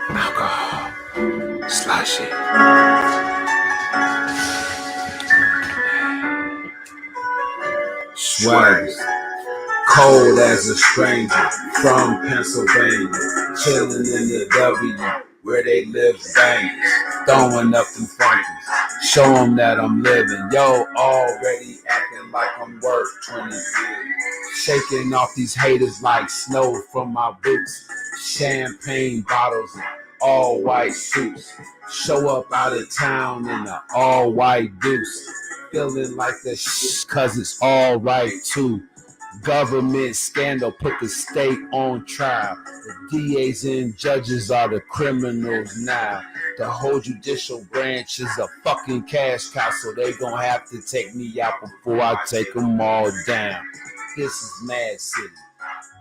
Alcohol, slushy. Swags, cold as a stranger from Pennsylvania, chilling in the W where they live bangers, throwing up them funkies, show them that I'm living. Yo, already acting like I'm worth 20 years, shaking off these haters like snow from my boots, champagne bottles and all white suits, show up out of town in an all white deuce, feeling like the cause it's all right too. Government scandal put the state on trial. The DAs and judges are the criminals now. The whole judicial branch is a fucking cash cow, so they gonna have to take me out before I take them all down. This is Mad City.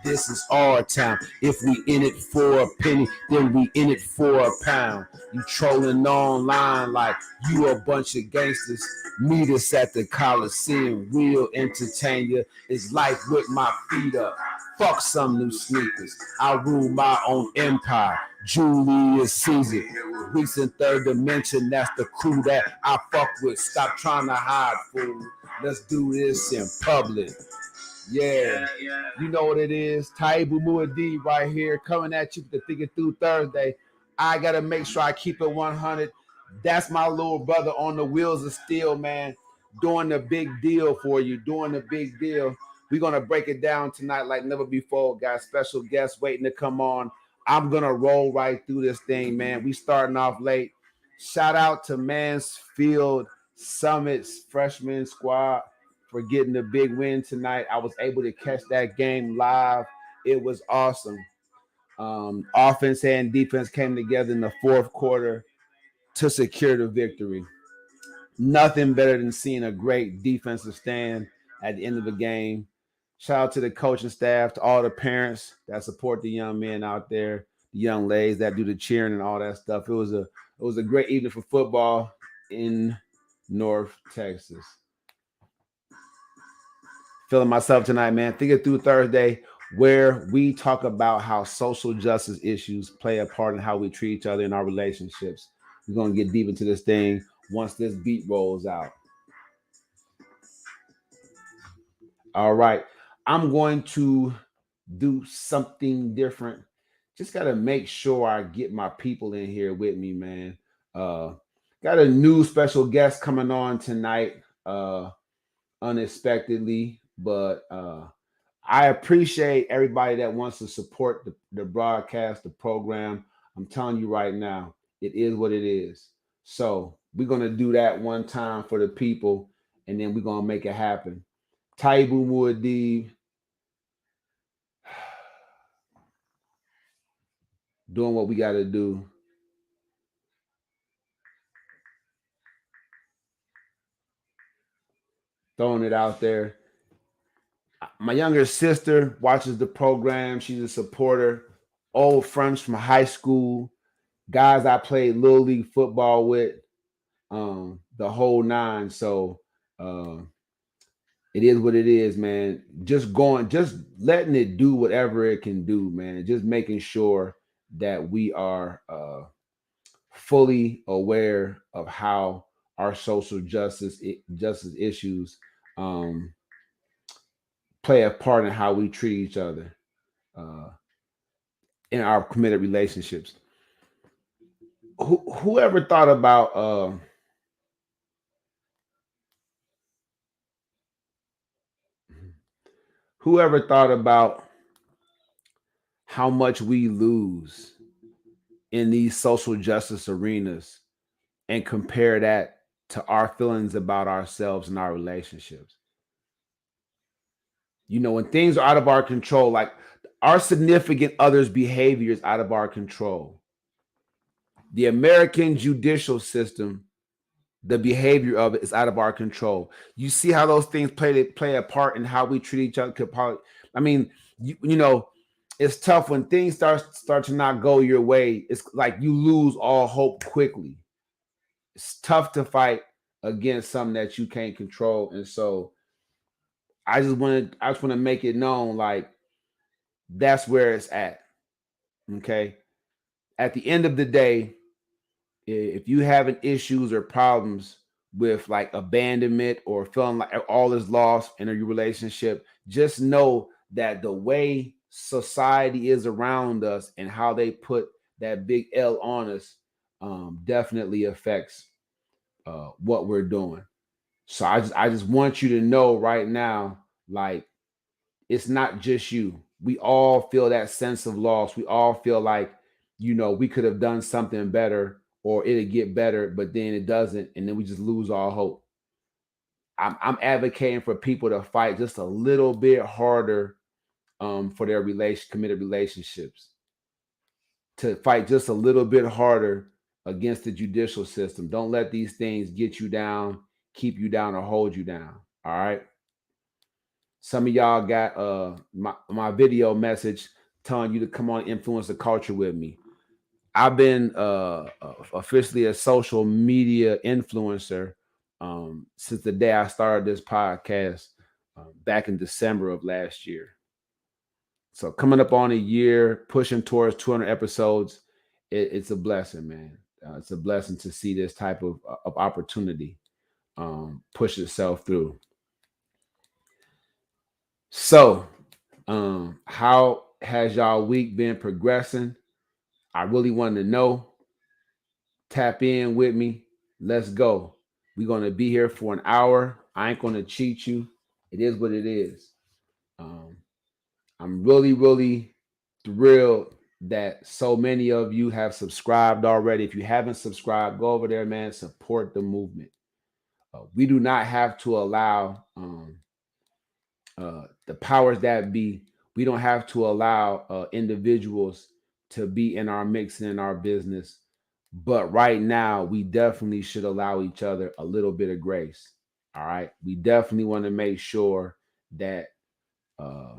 This is our town. If we in it for a penny, then we in it for a pound. You trolling online like you a bunch of gangsters. Meet us at the Coliseum. We'll entertain you. It's life with my feet up. Fuck some new sneakers. I rule my own empire. Julius Caesar. Recent third dimension. That's the crew that I fuck with. Stop trying to hide, fool. Let's do this in public. Yeah, you know what it is. Taibu Muad'Dib right here coming at you with the Thinking Through Thursday. I got to make sure I keep it 100. That's my little brother on the wheels of steel, man. Doing the big deal for you. Doing the big deal. We're going to break it down tonight like never before. Got special guests waiting to come on. I'm going to roll right through this thing, man. We starting off late. Shout out to Mansfield Summit's freshman squad for getting the big win tonight. I was able to catch that game live. It was awesome. Offense and defense came together in the fourth quarter to secure the victory. Nothing better than seeing a great defensive stand at the end of the game. Shout out to the coaching staff, to all the parents that support the young men out there, the young ladies that do the cheering and all that stuff. It was a great evening for football in North Texas. Feeling myself tonight, man. Thinking through Thursday, where we talk about how social justice issues play a part in how we treat each other in our relationships. We're going to get deep into this thing once this beat rolls out. All right. I'm going to do something different. Just got to make sure I get my people in here with me, man. Got a new special guest coming on tonight, unexpectedly, but I appreciate everybody that wants to support the broadcast, the program. I'm telling you right now, it is what it is. So we're gonna do that one time for the people, and then we're gonna make it happen. Taibu Muad'Dib doing what we got to do. Throwing it out there. My younger sister watches the program. She's a supporter. Old friends from high school, guys I played little league football with, the whole nine. So uh, it is what it is, man. Just letting it do whatever it can do, man. And just making sure that we are fully aware of how our social justice issues um, play a part in how we treat each other uh, in our committed relationships. Whoever thought about whoever thought about how much we lose in these social justice arenas and compare that to our feelings about ourselves and our relationships. You know, when things are out of our control, like our significant other's behavior is out of our control. The American judicial system, the behavior of it is out of our control. You see how those things play a part in how we treat each other. I mean, you know, it's tough when things start to not go your way. It's like you lose all hope quickly. It's tough to fight against something that you can't control, and so I just want to make it known, like, that's where it's at. Okay. At the end of the day, if you having issues or problems with like abandonment or feeling like all is lost in your relationship, just know that the way society is around us and how they put that big L on us definitely affects what we're doing. So I just want you to know right now, like, it's not just you. We all feel that sense of loss. We all feel like, we could have done something better or it'd get better, but then it doesn't, and then we just lose all hope. I'm advocating for people to fight just a little bit harder for their committed relationships, to fight just a little bit harder against the judicial system. Don't let these things get you down, keep you down, or hold you down. All right. Some of y'all got my video message telling you to come on influence the culture with me. I've been officially a social media influencer since the day I started this podcast back in December of last year. So coming up on a year, pushing towards 200 episodes, it's a blessing, man. It's a blessing to see this type of opportunity push itself through. So, how has y'all week been progressing? I really want to know. Tap in with me. Let's go. We're gonna be here for an hour. I ain't gonna cheat you. It is what it is. Um, I'm really, really thrilled that so many of you have subscribed already. If you haven't subscribed, go over there, man. Support the movement. We do not have to allow the powers that be. We don't have to allow individuals to be in our mix and in our business. But right now, we definitely should allow each other a little bit of grace. All right. We definitely want to make sure that uh,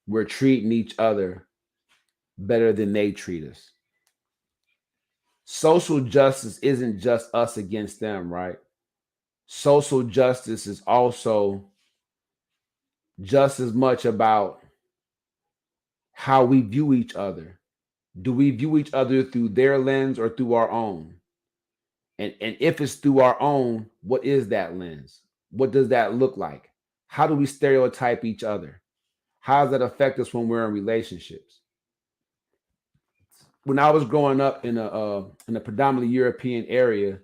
we're treating each other better than they treat us. Social justice isn't just us against them, right? Social justice is also just as much about how we view each other. Do we view each other through their lens or through our own? And if it's through our own, what is that lens? What does that look like? How do we stereotype each other? How does that affect us when we're in relationships? When I was growing up in a predominantly European area,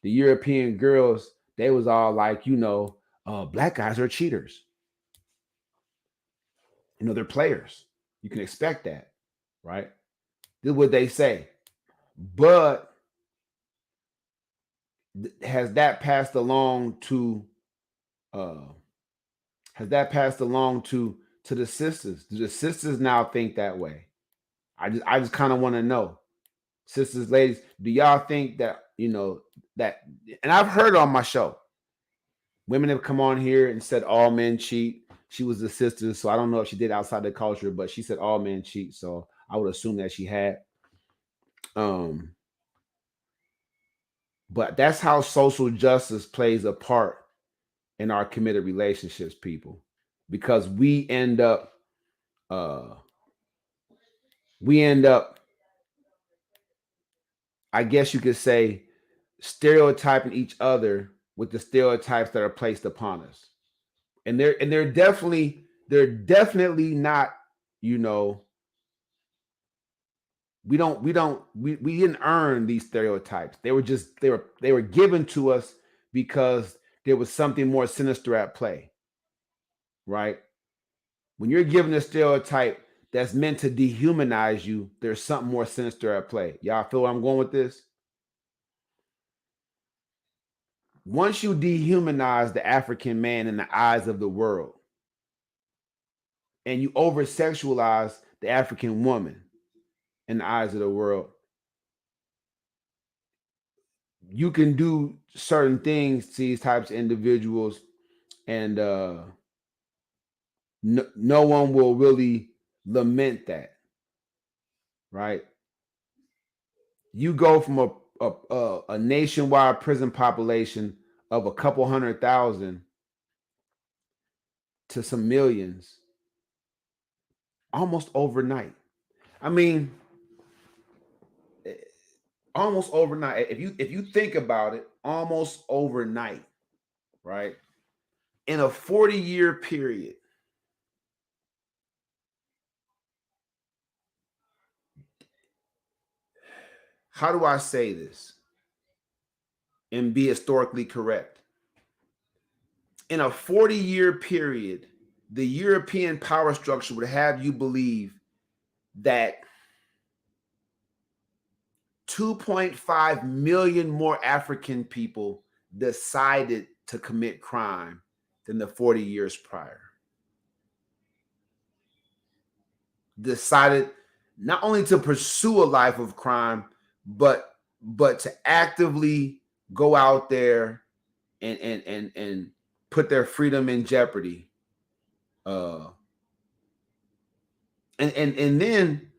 the European girls, they was all like, black guys are cheaters. They're players. You can expect that, right? This is what they say. But has that passed along to uh the sisters? Do the sisters now think that way? I just kind of want to know, sisters, ladies, do y'all think that that? And I've heard on my show, women have come on here and said all men cheat. She was a sister, so I don't know if she did outside the culture, but she said all men cheat. So I would assume that she had. Um, but that's how social justice plays a part in our committed relationships, people, because uh we end up, I guess you could say, stereotyping each other with the stereotypes that are placed upon us. And they're definitely not, you know, we didn't earn these stereotypes. They were given to us because there was something more sinister at play, right? When you're given a stereotype that's meant to dehumanize you, there's something more sinister at play. Y'all feel where I'm going with this? Once you dehumanize the African man in the eyes of the world, and you over sexualize the African woman in the eyes of the world, you can do certain things to these types of individuals, and no one will really lament that, right? You go from a nationwide prison population of a couple 100,000 to some millions almost overnight. I mean, almost overnight. If you think about it, almost overnight, right? In a 40-year period, how do I say this and be historically correct? In a 40-year period, the European power structure would have you believe that 2.5 million more African people decided to commit crime than the 40 years prior. Decided not only to pursue a life of crime, but to actively go out there and put their freedom in jeopardy. And then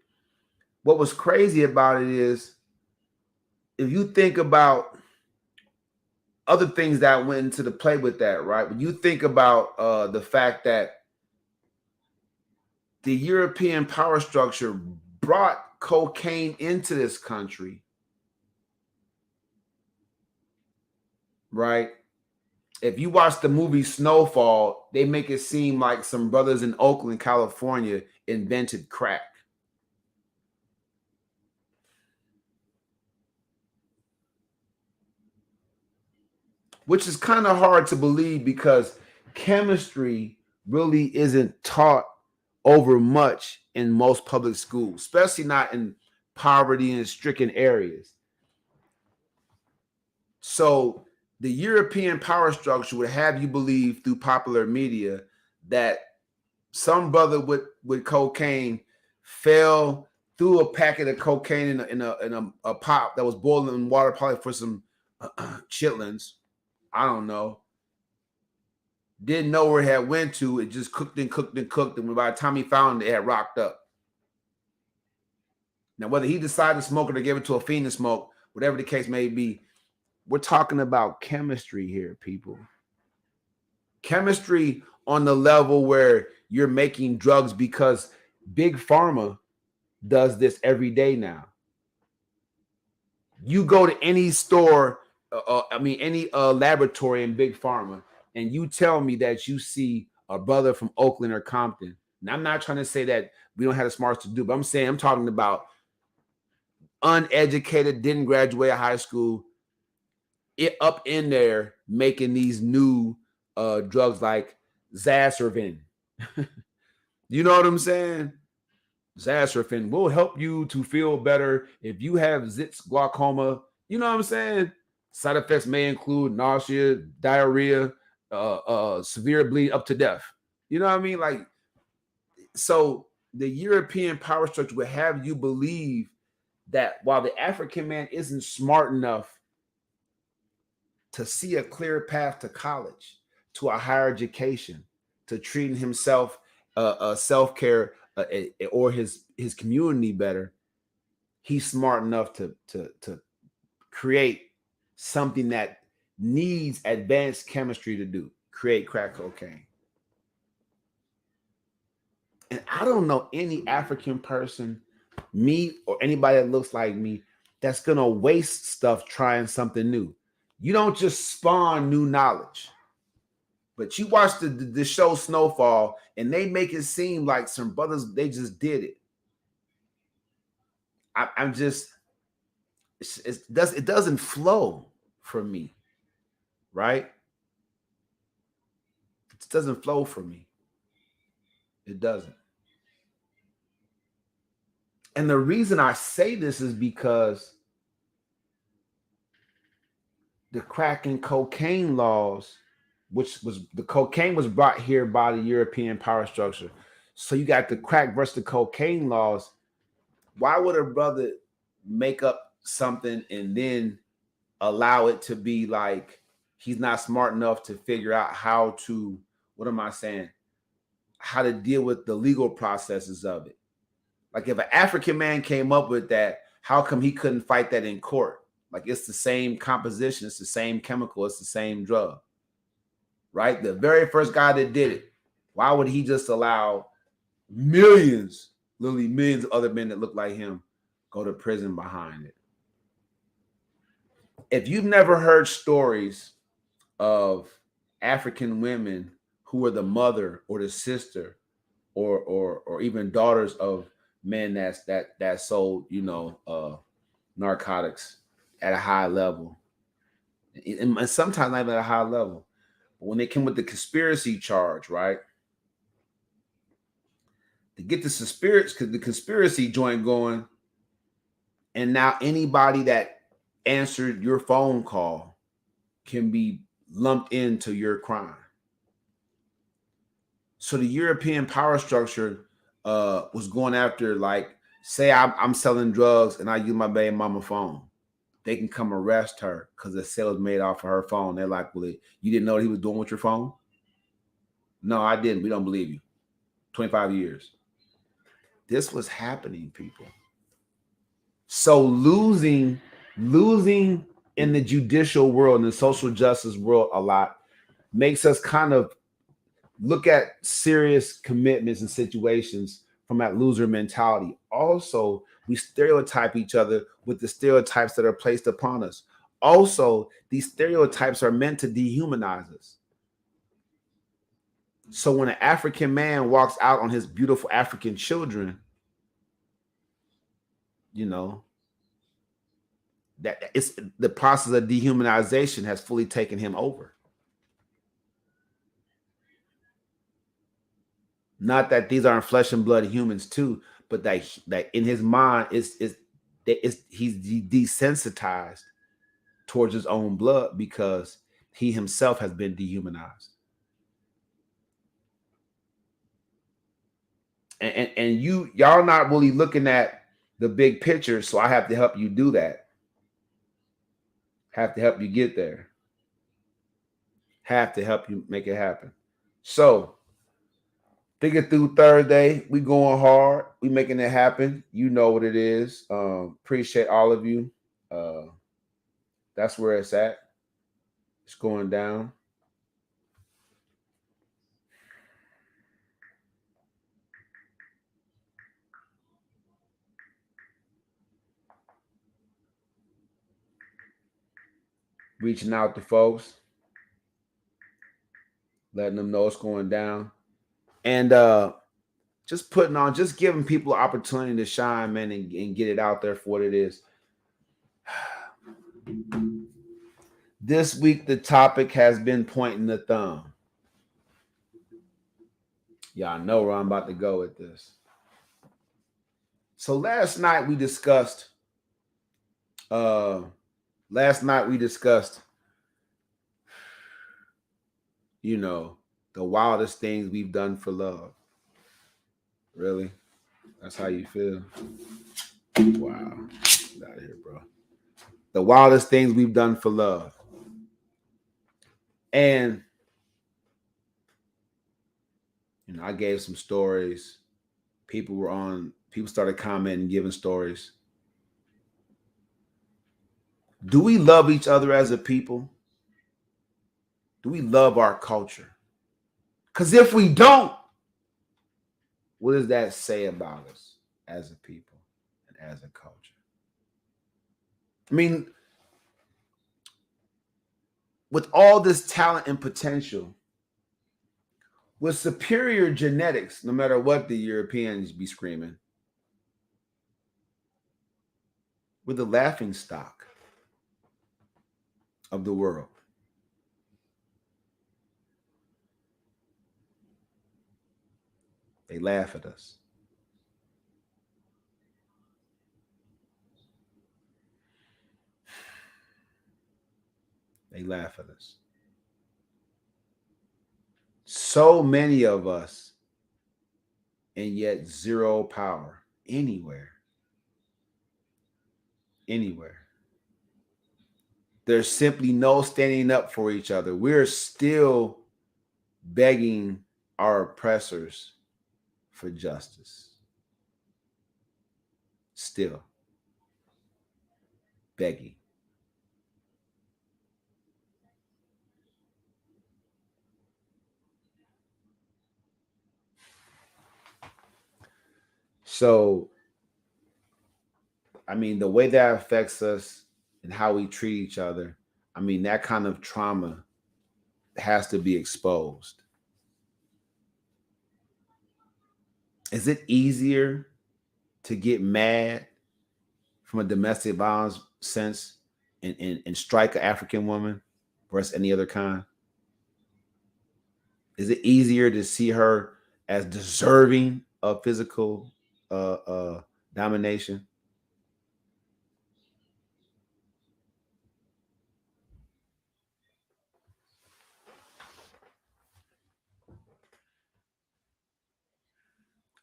what was crazy about it is, if you think about other things that went into the play with that, right? When you think about the fact that the European power structure brought cocaine into this country, right? If you watch the movie Snowfall, they make it seem like some brothers in Oakland, California invented crack. Which is kind of hard to believe because chemistry really isn't taught over much in most public schools, especially not in poverty and stricken areas. So the European power structure would have you believe through popular media that some brother with cocaine fell through a packet of cocaine in a pot that was boiling in water, probably for some chitlins. I don't know. Didn't know where it had went to. It just cooked and cooked and cooked, and by the time he found it, it had rocked up. Now, whether he decided to smoke it or gave it to a fiend to smoke, whatever the case may be, we're talking about chemistry here, people. Chemistry on the level where you're making drugs, because big pharma does this every day now. You go to any store, any laboratory in big pharma, and you tell me that you see a brother from Oakland or Compton. And I'm not trying to say that we don't have the smarts to do, but I'm talking about uneducated, didn't graduate high school, it up in there making these new drugs like Zazervin. You know what I'm saying? Zazervin will help you to feel better if you have zits glaucoma. You know what I'm saying? Side effects may include nausea, diarrhea, severe bleed up to death. You know what I mean? Like, so the European power structure would have you believe that while the African man isn't smart enough to see a clear path to college, to a higher education, to treating himself, self-care, or his community better, he's smart enough to create something that needs advanced chemistry to do, create crack cocaine. And I don't know any African person, me or anybody that looks like me, that's gonna waste stuff trying something new. You don't just spawn new knowledge. But you watch the show Snowfall, and they make it seem like some brothers, they just did it. I'm just, it doesn't flow for me, right? It doesn't flow for me. It doesn't. And the reason I say this is because the crack and cocaine laws, which was the cocaine was brought here by the European power structure. So you got the crack versus the cocaine laws. Why would a brother make up something and then allow it to be like he's not smart enough to figure out how to, what am I saying? How to deal with the legal processes of it. Like if an African man came up with that, how come he couldn't fight that in court? Like it's the same composition, it's the same chemical, it's the same drug. Right? The very first guy that did it, Why would he just allow millions, literally millions of other men that look like him, go to prison behind it? If you've never heard stories of African women who were the mother or the sister or even daughters of men that sold, narcotics at a high level, and sometimes not even at a high level, but when they came with the conspiracy charge, right? To get the conspiracy joint going, and now anybody that answered your phone call can be lumped into your crime. So the European power structure was going after, like, say I'm selling drugs and I use my baby mama phone. They can come arrest her because the sale was made off of her phone. They're like, well, you didn't know what he was doing with your phone? No, I didn't. We don't believe you. 25 years. This was happening, people. So losing in the judicial world and the social justice world a lot makes us kind of look at serious commitments and situations from that loser mentality. Also, we stereotype each other with the stereotypes that are placed upon us. Also, these stereotypes are meant to dehumanize us. So when an African man walks out on his beautiful African children, that it's the process of dehumanization has fully taken him over. Not that these aren't flesh and blood humans too, but that in his mind he's desensitized towards his own blood because he himself has been dehumanized. And y'all not really looking at the big picture, so I have to help you do that. Have to help you get there. Have to help you make it happen. So thinking through Thursday, we going hard. We making it happen. You know what it is. Appreciate all of you. That's where it's at. It's going down. Reaching out to folks, letting them know what's going down, and just giving people an opportunity to shine, man, and get it out there for what it is. This week, the topic has been pointing the thumb. Y'all know where I'm about to go with this. So last night we discussed the wildest things we've done for love. Really? That's how you feel? Wow. Get out of here, bro. The wildest things we've done for love. And I gave some stories. People started commenting, giving stories. Do we love each other as a people? Do we love our culture? Because if we don't, what does that say about us as a people and as a culture? I mean, with all this talent and potential, with superior genetics, no matter what the Europeans be screaming, we're the laughing stock of the world. They laugh at us. They laugh at us. So many of us, and yet zero power anywhere. Anywhere. There's simply no standing up for each other. We're still begging our oppressors for justice. Still begging. So, I mean, the way that affects us and how we treat each other, I mean, that kind of trauma has to be exposed. Is it easier to get mad from a domestic violence sense and strike an African woman versus any other kind? Is it easier to see her as deserving of physical domination?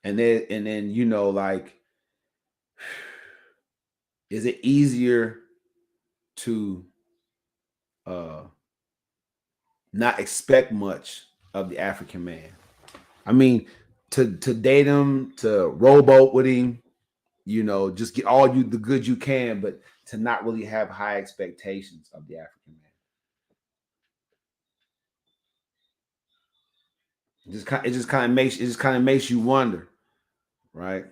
And then like, is it easier to uh not expect much of the African man? I mean, to date him, to rowboat with him, just get all the good you can, but to not really have high expectations of the African man. It just kind of makes you wonder, right?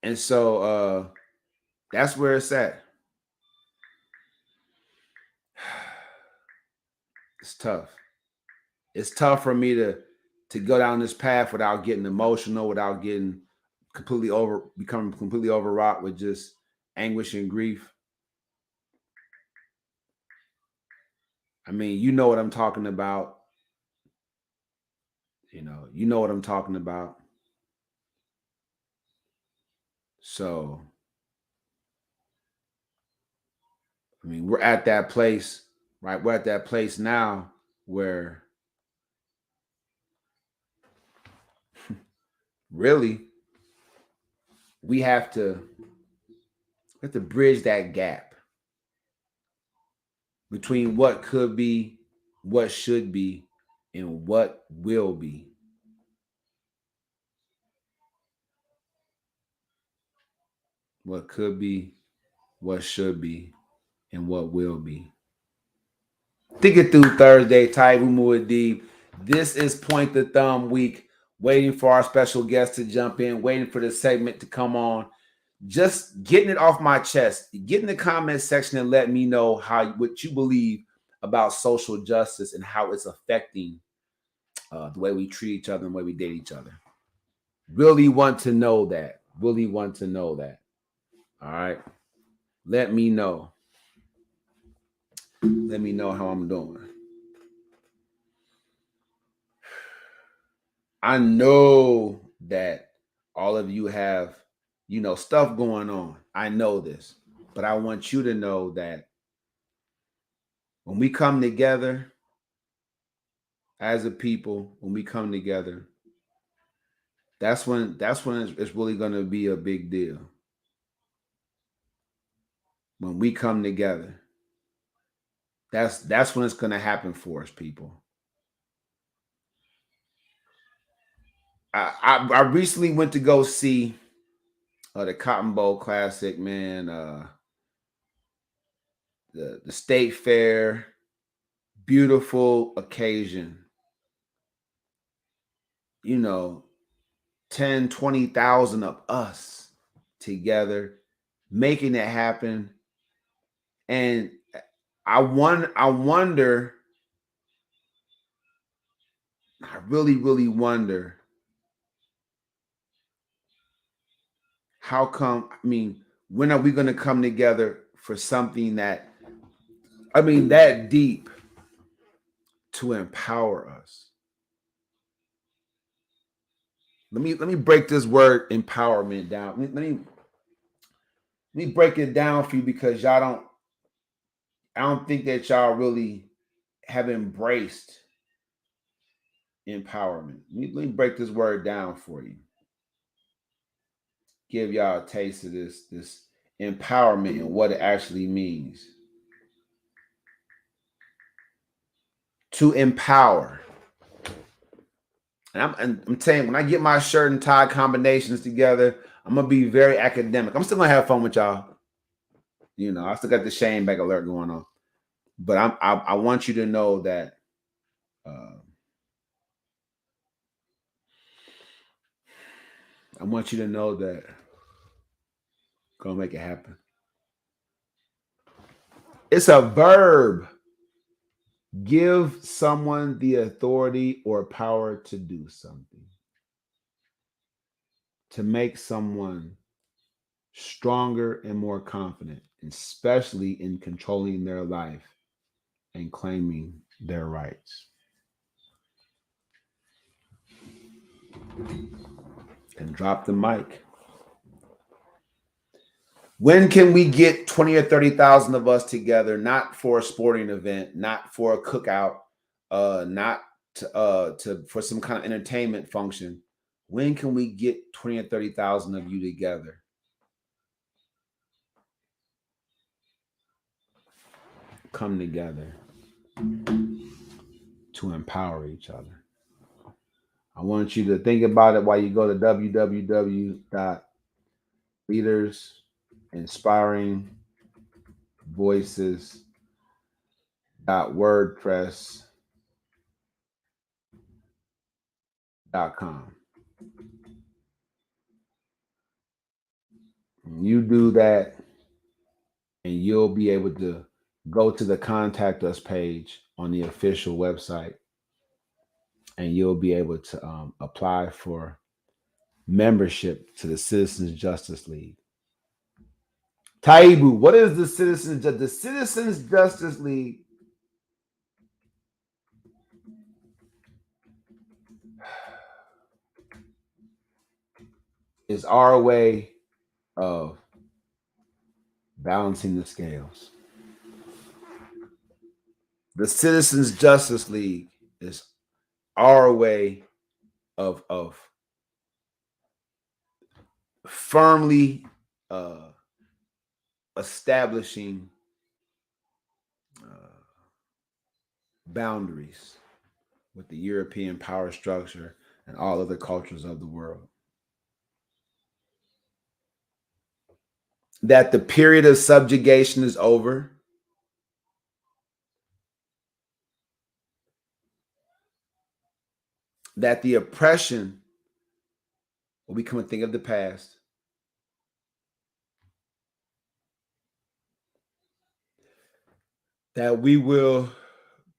And so that's where it's at. It's tough. It's tough for me to go down this path without getting emotional, without getting becoming completely overwrought with just anguish and grief. I mean, you know what I'm talking about. You know what I'm talking about. So, I mean, we're at that place, right? We're at that place now where really we have to bridge that gap between what could be, what should be, and what will be. What could be, what should be, and what will be. Think it through Thursday, Taibu Muad'Dib. This is Point the Thumb Week. Waiting for our special guest to jump in, waiting for the segment to come on. Just getting it off my chest. Get in the comment section and let me know what you believe about social justice and how it's affecting the way we treat each other and the way we date each other. Really want to know that. Really want to know that. All right. Let me know. Let me know how I'm doing. I know that all of you have, stuff going on. I know this. But I want you to know that when we come together as a people, when we come together, that's when it's really going to be a big deal. When we come together, that's when it's going to happen for us, people. I recently went to go see the Cotton Bowl Classic, man. The State Fair, beautiful occasion. 10, 20,000 of us together, making it happen. And I really, really wonder how come, when are we going to come together for something that deep to empower us? Let me break this word empowerment down. Let me break it down for you because I don't think that y'all really have embraced empowerment. Let me break this word down for you. Give y'all a taste of this empowerment and what it actually means. To empower. And I'm saying, when I get my shirt and tie combinations together, I'm gonna be very academic. I'm still gonna have fun with y'all. I still got the shame back alert going on, but I want you to know that I want you to know that gonna make it happen. It's a verb. Give someone the authority or power to do something. To make someone stronger and more confident, especially in controlling their life and claiming their rights. And drop the mic. When can we get 20 or 30,000 of us together, not for a sporting event, not for a cookout, not to for some kind of entertainment function? When can we get 20 or 30,000 of you together? Come together to empower each other. I want you to think about it while you go to www.leadersinspiringvoices.wordpress.com. You do that, and you'll be able to go to the contact us page on the official website, and you'll be able to apply for membership to the Citizens Justice League. Taibu, what is the Citizens Justice League? Is our way of balancing the scales. The Citizens Justice League is our way of firmly establishing boundaries with the European power structure and all other cultures of the world. That the period of subjugation is over. That the oppression will become a thing of the past. That we will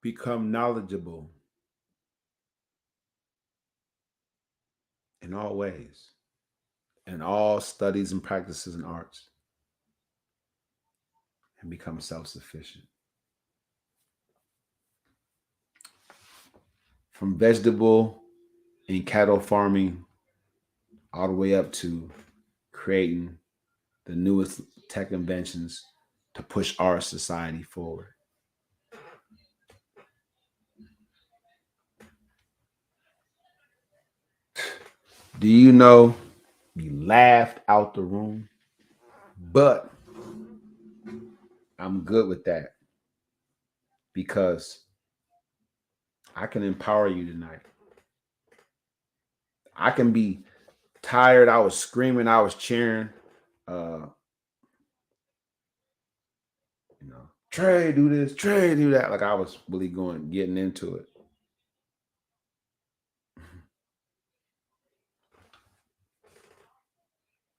become knowledgeable in all ways, in all studies and practices and arts, and become self-sufficient. From vegetable and cattle farming all the way up to creating the newest tech inventions to push our society forward. Do you know you laughed out the room? But I'm good with that because I can empower you tonight. I can be tired. I was screaming. I was cheering. Trey, do this. Trey, do that. Like I was really getting into it.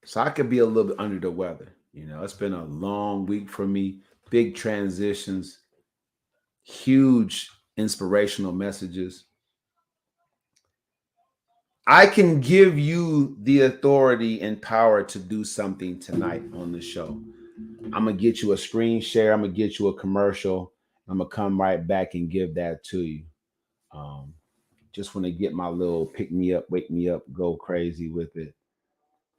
So I could be a little bit under the weather. It's been a long week for me. Big transitions, huge inspirational messages. I can give you the authority and power to do something tonight on the show. I'm going to get you a screen share. I'm going to get you a commercial. I'm going to come right back and give that to you. Just want to get my little pick me up, wake me up, go crazy with it.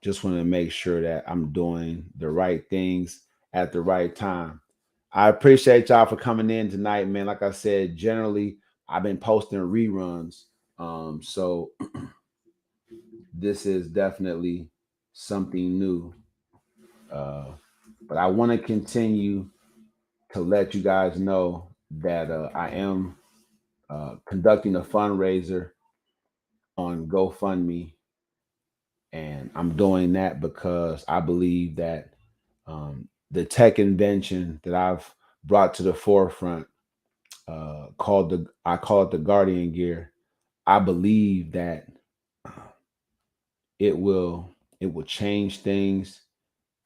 Just want to make sure that I'm doing the right things at the right time. I appreciate y'all for coming in tonight, man. Like I said, generally, I've been posting reruns. So this is definitely something new. But I want to continue to let you guys know that I am conducting a fundraiser on GoFundMe. And I'm doing that because I believe that the tech invention that I've brought to the forefront, I call it the Guardian Gear. I believe that it will change things.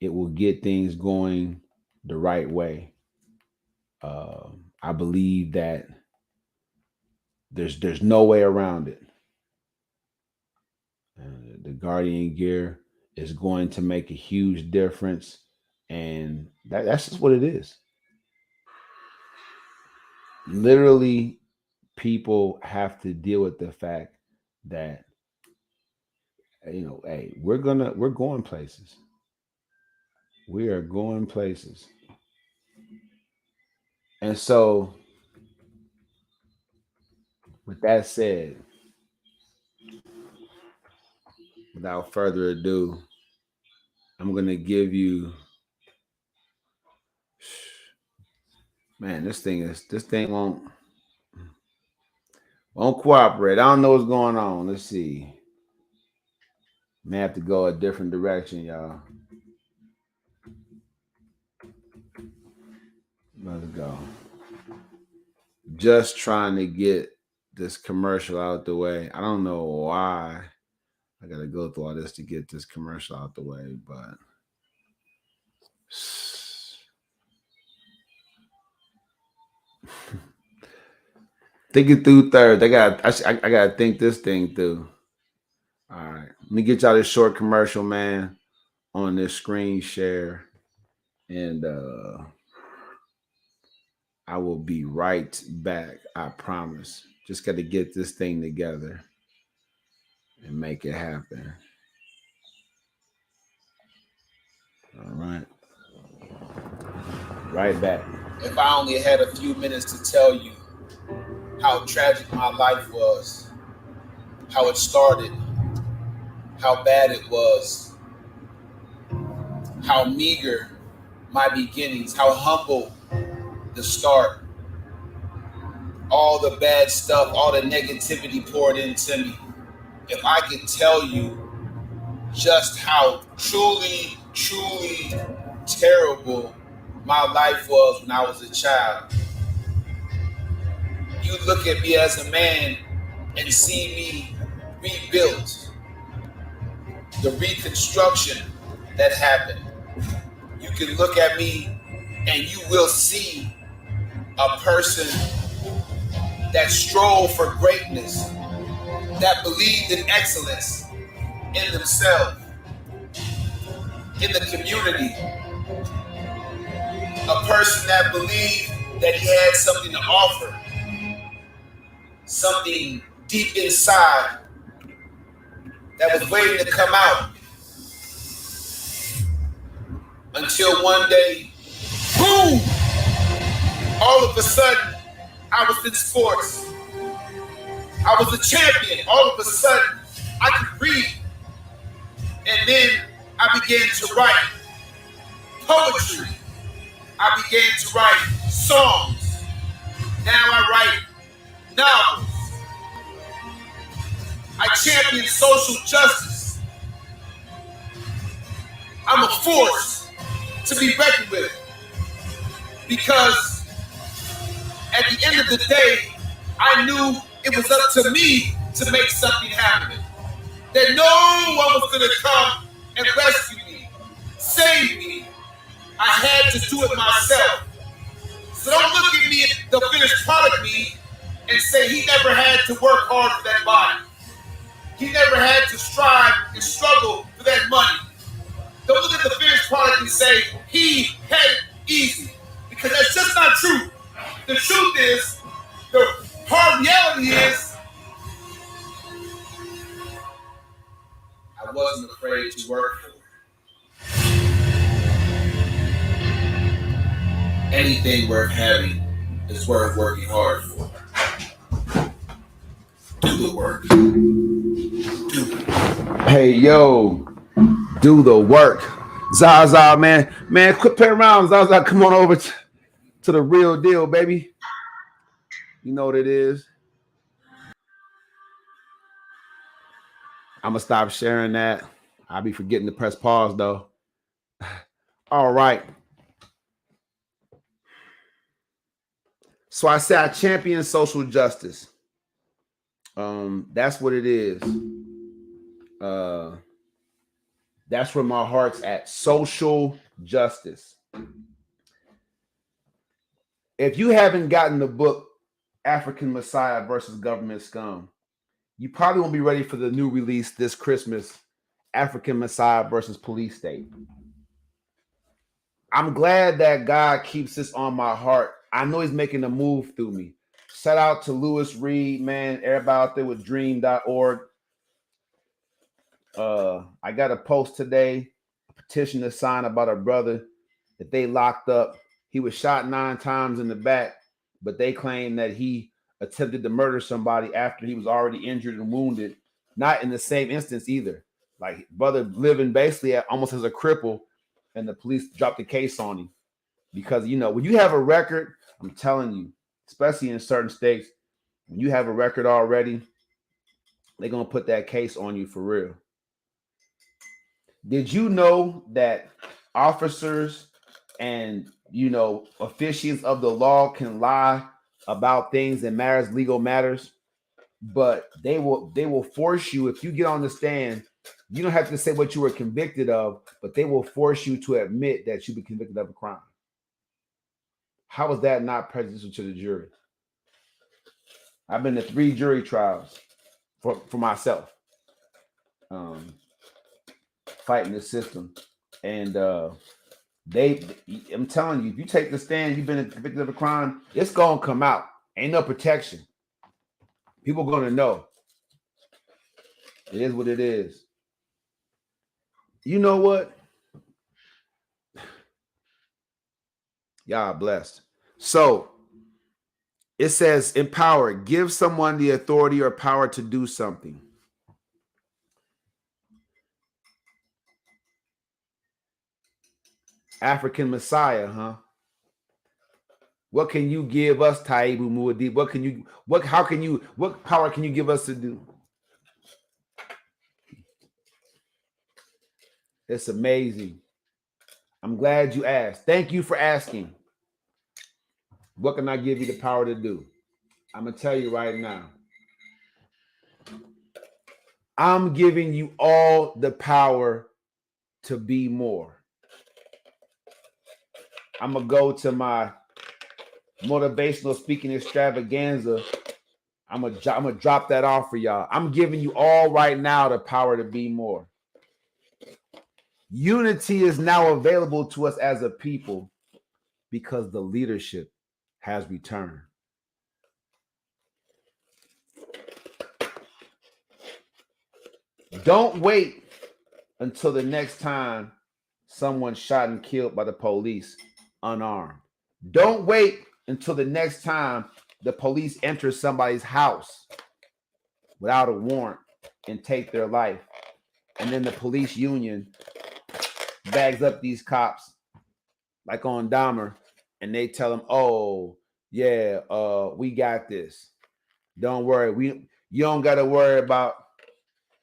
It will get things going the right way. I believe that there's no way around it. The Guardian gear is going to make a huge difference, and that's just what it is. Literally, people have to deal with the fact that hey, we're going places. We are going places, and so with that said, without further ado, I'm gonna give you, man. This thing won't cooperate. I don't know what's going on. Let's see. May have to go a different direction, y'all. Let's go. Just trying to get this commercial out the way. I don't know why I gotta go through all this to get this commercial out the way, but thinking through third. I gotta think this thing through. All right. Let me get y'all this short commercial, man, on this screen share. And I will be right back. I promise. Just got to get this thing together and make it happen. All right. Right back. If I only had a few minutes to tell you how tragic my life was, how it started, how bad it was, how meager my beginnings, how humble the start, all the bad stuff, all the negativity poured into me. If I could tell you just how truly, truly terrible my life was when I was a child, you look at me as a man and see me rebuilt, the reconstruction that happened. You can look at me and you will see a person that strove for greatness, that believed in excellence in themselves, in the community, a person that believed that he had something to offer, something deep inside that was waiting to come out, until one day, boom, all of a sudden, I was in sports. I was a champion. All of a sudden, I could read. And then I began to write poetry. I began to write songs. Now I write novels. I champion social justice. I'm a force to be reckoned with, because at the end of the day, I knew it was up to me to make something happen. That no one was going to come and rescue me, save me. I had to do it myself. So don't look at me, the finished product me, and say he never had to work hard for that body. He never had to strive and struggle for that money. Don't look at the finished product and say he had it easy, because that's just not true. The truth is, the hard reality is, I wasn't afraid to work for it. Anything worth having is worth working hard for. Do the work. Do it. Hey, yo, do the work. Zaza, man. Man, quit playing around. Zaza, come on over to the real deal, baby. You know what it is. I'm going to stop sharing that. I'll be forgetting to press pause, though. All right. So I say I champion social justice. That's what it is. That's where my heart's at. Social justice. If you haven't gotten the book African Messiah versus Government Scum, you probably won't be ready for the new release this Christmas, African Messiah versus Police State. I'm glad that God keeps this on my heart. I know he's making a move through me. Shout out to Lewis Reed, man. Everybody out there with dream.org. I got a post today, a petition to sign about a brother that they locked up. He was shot 9 times in the back, but they claim that he attempted to murder somebody after he was already injured and wounded. Not in the same instance either. Like brother living basically almost as a cripple, and the police dropped the case on him. Because when you have a record, I'm telling you, especially in certain states, when you have a record already, they're gonna put that case on you for real. Did you know that officers and officials of the law can lie about things that matters, legal matters, but they will force you, if you get on the stand, you don't have to say what you were convicted of, but they will force you to admit that you've been convicted of a crime. How is that not prejudicial to the jury? I've been to 3 jury trials for myself, fighting the system, and I'm telling you, if you take the stand, you've been convicted of a crime, it's gonna come out. Ain't no protection. People are gonna know. It is what it is. You know what? Y'all blessed. So it says empower, give someone the authority or power to do something. African Messiah, huh? What can you give us, Taibu Muad'Dib? What power can you give us to do? It's amazing. I'm glad you asked. Thank you for asking. What can I give you the power to do? I'm going to tell you right now. I'm giving you all the power to be more. I'm going to go to my motivational speaking extravaganza. I'm going to drop that off for y'all. I'm giving you all right now the power to be more. Unity is now available to us as a people because the leadership has returned. Don't wait until the next time someone's shot and killed by the police unarmed. Don't wait until the next time the police enter somebody's house without a warrant and take their life. And then the police union bags up these cops like on Dahmer, and they tell them, "Oh, yeah, we got this. Don't worry. You don't gotta worry about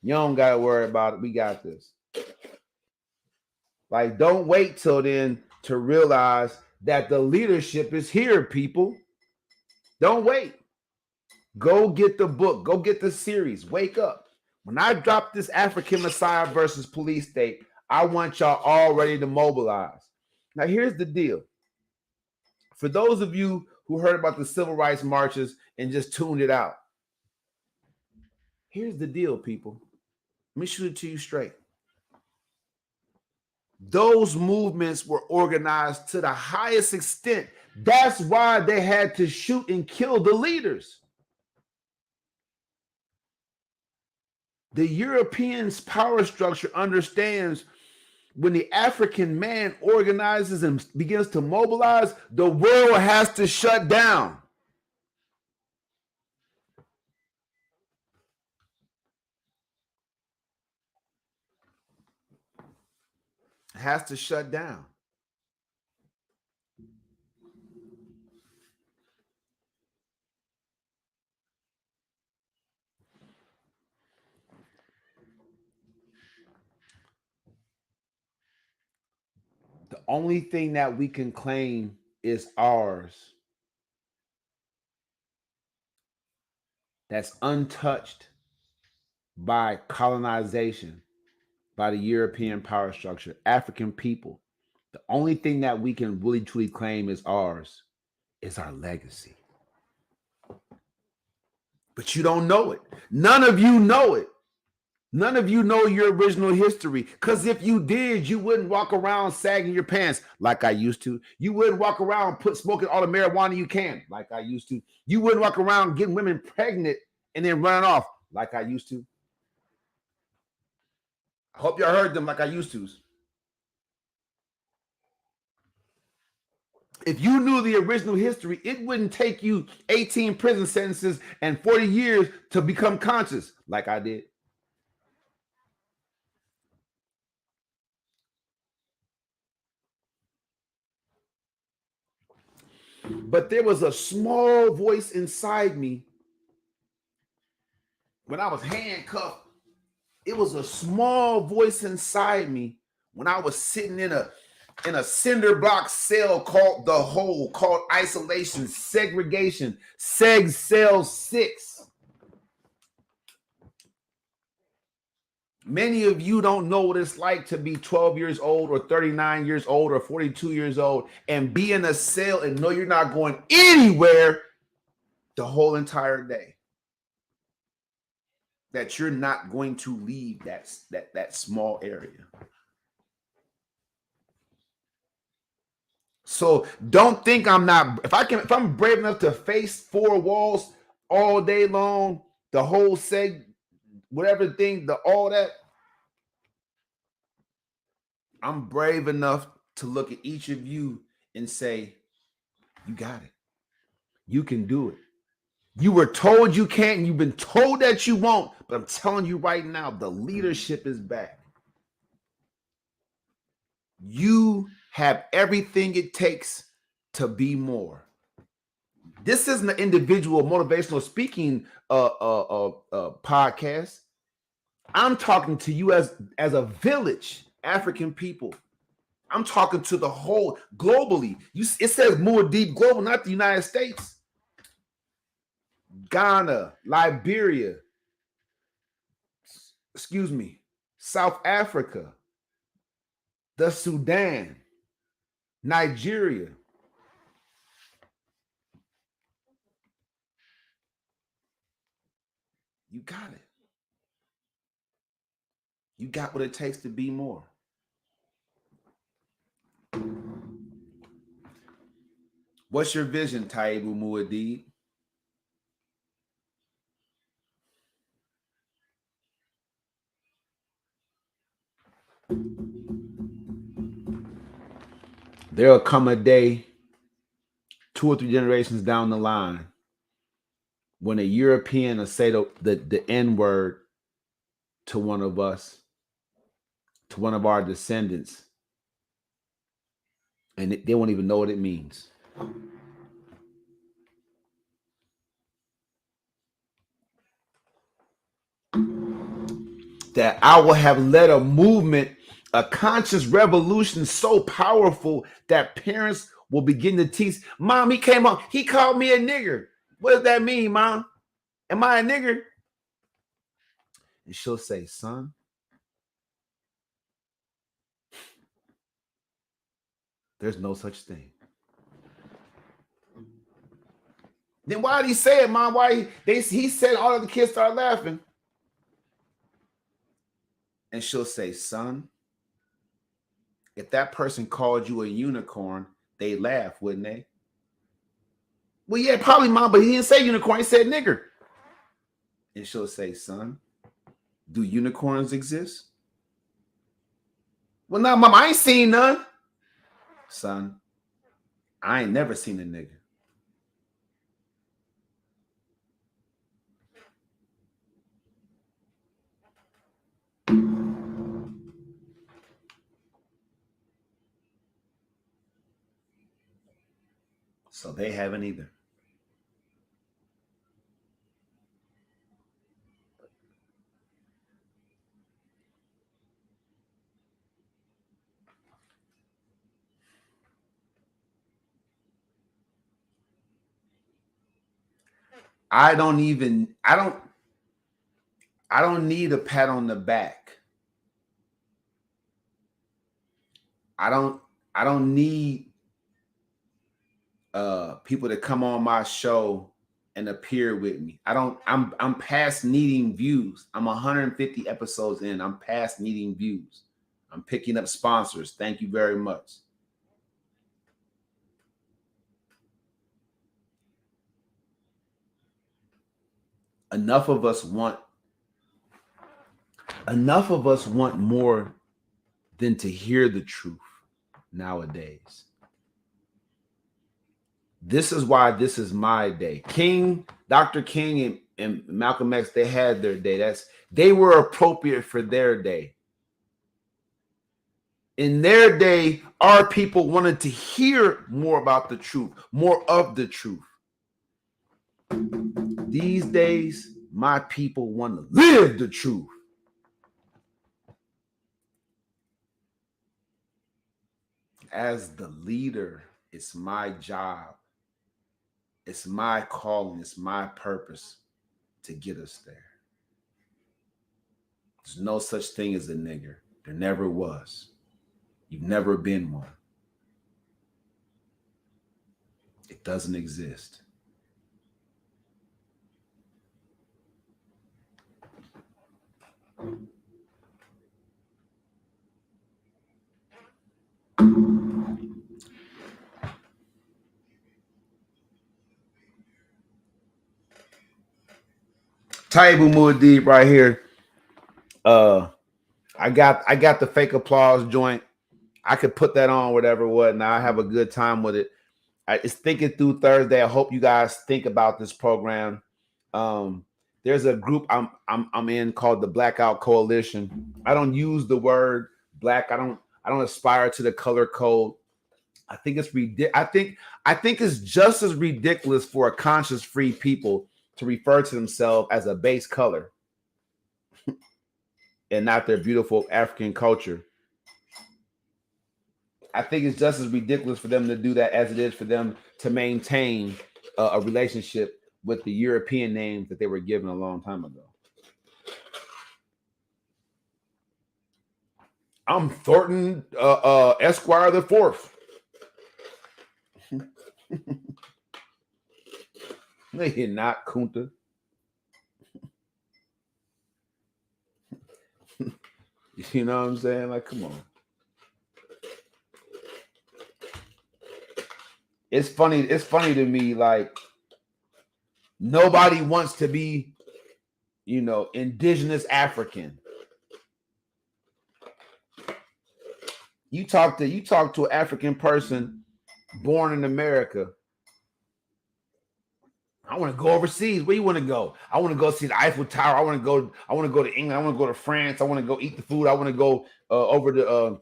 it. We got this." Like, don't wait till then to realize that the leadership is here, people. Don't wait. Go get the book. Go get the series. Wake up. When I drop this African Messiah versus Police State, I want y'all all ready to mobilize. Now, here's the deal. For those of you who heard about the civil rights marches and just tuned it out, here's the deal, people. Let me shoot it to you straight. Those movements were organized to the highest extent. That's why they had to shoot and kill the leaders. The European's power structure understands when the African man organizes and begins to mobilize, the world has to shut down. It has to shut down. The only thing that we can claim is ours. That's untouched by colonization by the European power structure. African people, the only thing that we can really truly claim is ours is our legacy. But you don't know it. None of you know it. None of you know your original history. Because if you did, you wouldn't walk around sagging your pants like I used to. You wouldn't walk around smoking all the marijuana you can like I used to. You wouldn't walk around getting women pregnant and then running off like I used to. I hope y'all heard them like I used to. If you knew the original history, it wouldn't take you 18 prison sentences and 40 years to become conscious like I did. But there was a small voice inside me when I was handcuffed. It was a small voice inside me when I was sitting in a cinder block cell called the hole, called isolation, segregation, seg cell 6. Many of you don't know what it's like to be 12 years old or 39 years old or 42 years old and be in a cell and know you're not going anywhere the whole entire day. That you're not going to leave that small area. So don't think I'm not. If I'm brave enough to face 4 walls all day long, the whole whatever thing, all that, I'm brave enough to look at each of you and say, you got it. You can do it. You were told you can't, and you've been told that you won't, but I'm telling you right now, the leadership is back. You have everything it takes to be more. This isn't an individual motivational speaking podcast. I'm talking to you as a village, African people. I'm talking to the whole globally. It says more deep global, not the United States. Ghana, Liberia, South Africa, the Sudan, Nigeria. You got it. You got what it takes to be more. What's your vision, Taibu Muad'Dib? There'll come a day, 2 or 3 generations down the line, when a European will say the N-word to one of us, to one of our descendants, and they won't even know what it means. That I will have led a movement, a conscious revolution so powerful that parents will begin to teach. Mom, he came home, he called me a nigger. What does that mean, Mom? Am I a nigger? And she'll say, son, there's no such thing. Then why did he say it, Mom? Why he said all of the kids start laughing. And she'll say, son, if that person called you a unicorn, they'd laugh, wouldn't they? Well, yeah, probably, Mom, but he didn't say unicorn, he said nigger. And she'll say, son, do unicorns exist? Well, no, Mom, I ain't seen none. Son, I ain't never seen a nigger. So they haven't either. I don't need a pat on the back I don't need people to come on my show and appear with me. I'm past needing views. I'm 150 episodes in. I'm past needing views. I'm picking up sponsors. Thank you very much. Enough of us want more than to hear the truth nowadays. This is why this is my day. Dr. King and Malcolm X, they had their day. They were appropriate for their day. In their day, our people wanted to hear more about the truth, more of the truth. These days, my people want to live the truth. As the leader, it's my job. It's my calling. It's my purpose to get us there. There's no such thing as a nigger. There never was. You've never been one. It doesn't exist. Taibu Muad'Dib right here. I got the fake applause joint. I could put that on, whatever, whatnot. I have a good time with it. It's Thinking Through Thursday. I hope you guys think about this program. There's a group I'm in called the Blackout Coalition. I don't use the word black. I don't aspire to the color code. I think it's ridiculous. I think it's just as ridiculous for a conscious free people to refer to themselves as a base color and not their beautiful African culture. I think it's just as ridiculous for them to do that as it is for them to maintain a relationship with the European names that they were given a long time ago. I'm Thornton Esquire the Fourth. No, you're not, Kunta. You know what I'm saying? Like, come on. It's funny to me, like, nobody wants to be, indigenous African. You talk to an African person born in America. I want to go overseas. Where you want to go? I want to go see the Eiffel Tower. I want to go to England. I want to go to France. I want to go eat the food. I want to go over to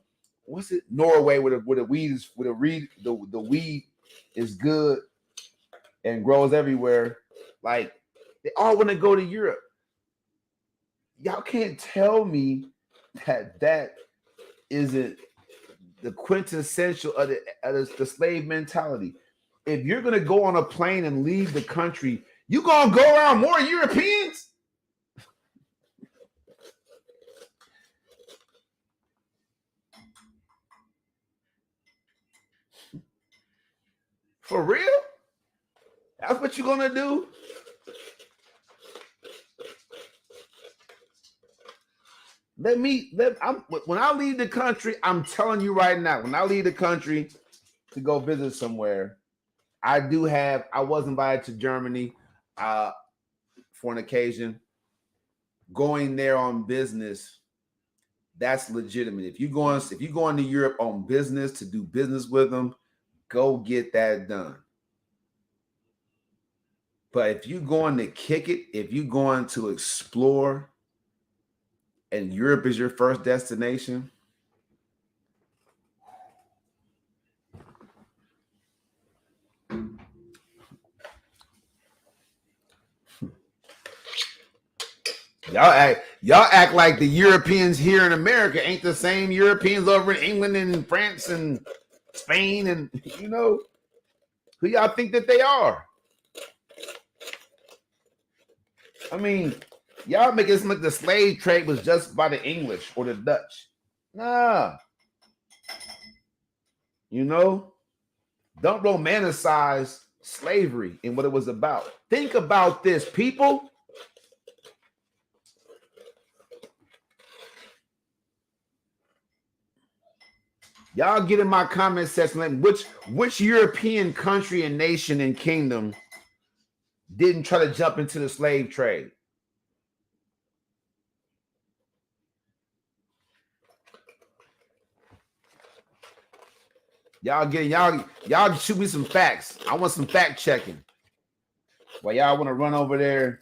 Norway where the weed is good and grows everywhere. Like, they all want to go to Europe. Y'all can't tell me that isn't the quintessential of the slave mentality. If you're going to go on a plane and leave the country, you going to go around more Europeans? For real? That's what you're going to do? When I leave the country, I'm telling you right now, when I leave the country to go visit somewhere, I was invited to Germany for an occasion. Going there on business, that's legitimate. If you going to Europe on business to do business with them, go get that done. But if you're going to kick it, if you're going to explore, and Europe is your first destination, y'all act like the Europeans here in America ain't the same Europeans over in England and France and Spain, and who y'all think that they are? I mean, y'all make it seem like the slave trade was just by the English or the Dutch. Nah. You know, don't romanticize slavery and what it was about. Think about this, people. Y'all get in my comment section which European country and nation and kingdom didn't try to jump into the slave trade. Y'all shoot me some facts. I want some fact checking. Well, y'all want to run over there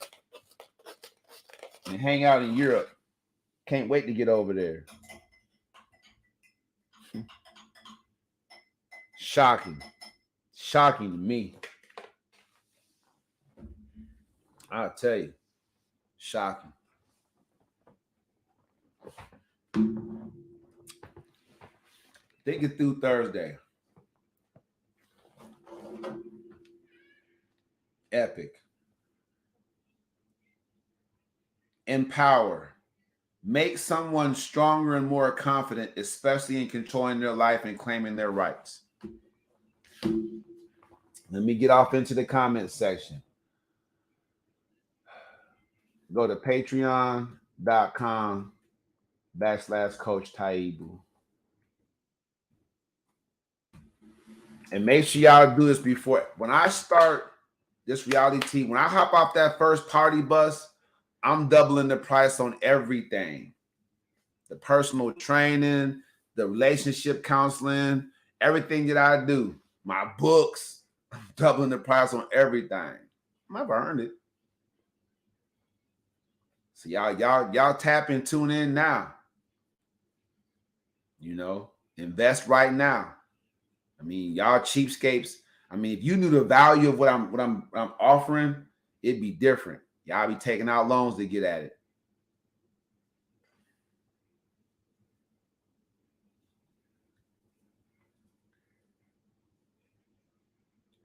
and hang out in Europe. Can't wait to get over there. Shocking. Shocking to me. I'll tell you. Shocking. Think it through Thursday. Epic. Empower. Make someone stronger and more confident, especially in controlling their life and claiming their rights. Let me get off into the comment section. Go to patreon.com/Coach Taibu. And make sure y'all do this before. When I start this reality TV, when I hop off that first party bus, I'm doubling the price on everything. The personal training, the relationship counseling, everything that I do. My books, I'm doubling the price on everything. I've earned it. So y'all tap and tune in now. You know, invest right now. I mean, y'all cheapskates. I mean, if you knew the value of what I'm offering, it'd be different. Y'all be taking out loans to get at it.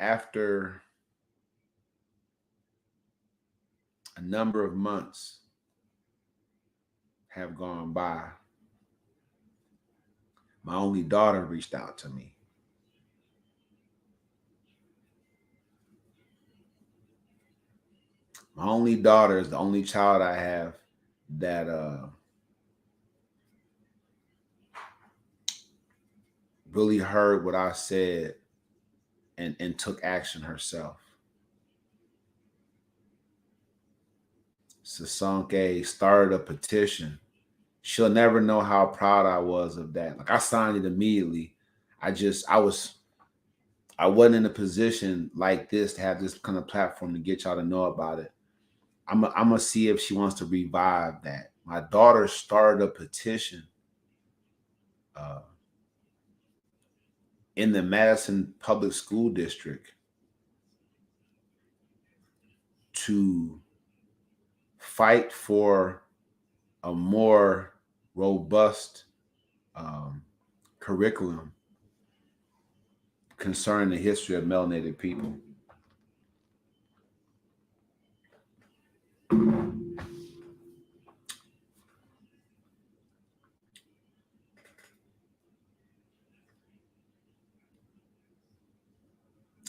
After a number of months have gone by, my only daughter reached out to me. My only daughter is the only child I have that really heard what I said and took action herself. Sasonke started a petition. She'll never know how proud I was of that. Like, I signed it immediately. I wasn't in a position like this to have this kind of platform to get y'all to know about it. I'm gonna see if she wants to revive that. My daughter started a petition in the Madison Public School District to fight for a more robust curriculum concerning the history of melanated people.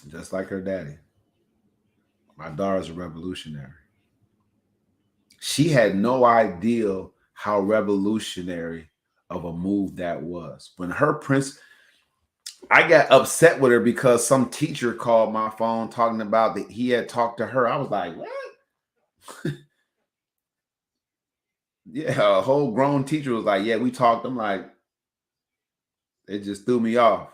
Just like her daddy. My daughter's a revolutionary. She had no idea how revolutionary of a move that was. When her I got upset with her because some teacher called my phone talking about that he had talked to her. I was like, what? Yeah, a whole grown teacher was like, yeah, we talked. I'm like, it just threw me off.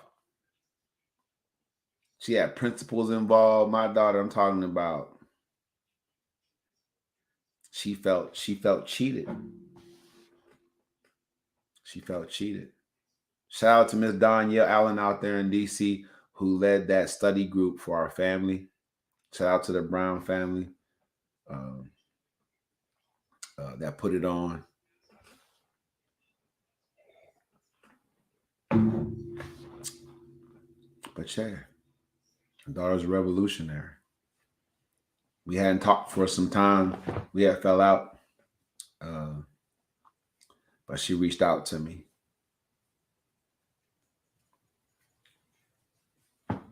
She had principals involved. My daughter, I'm talking about, she felt cheated. She felt cheated. Shout out to Miss Danielle Allen out there in DC who led that study group for our family. Shout out to the Brown family that put it on. But yeah, my daughter's a revolutionary. We hadn't talked for some time. We had fell out. But she reached out to me.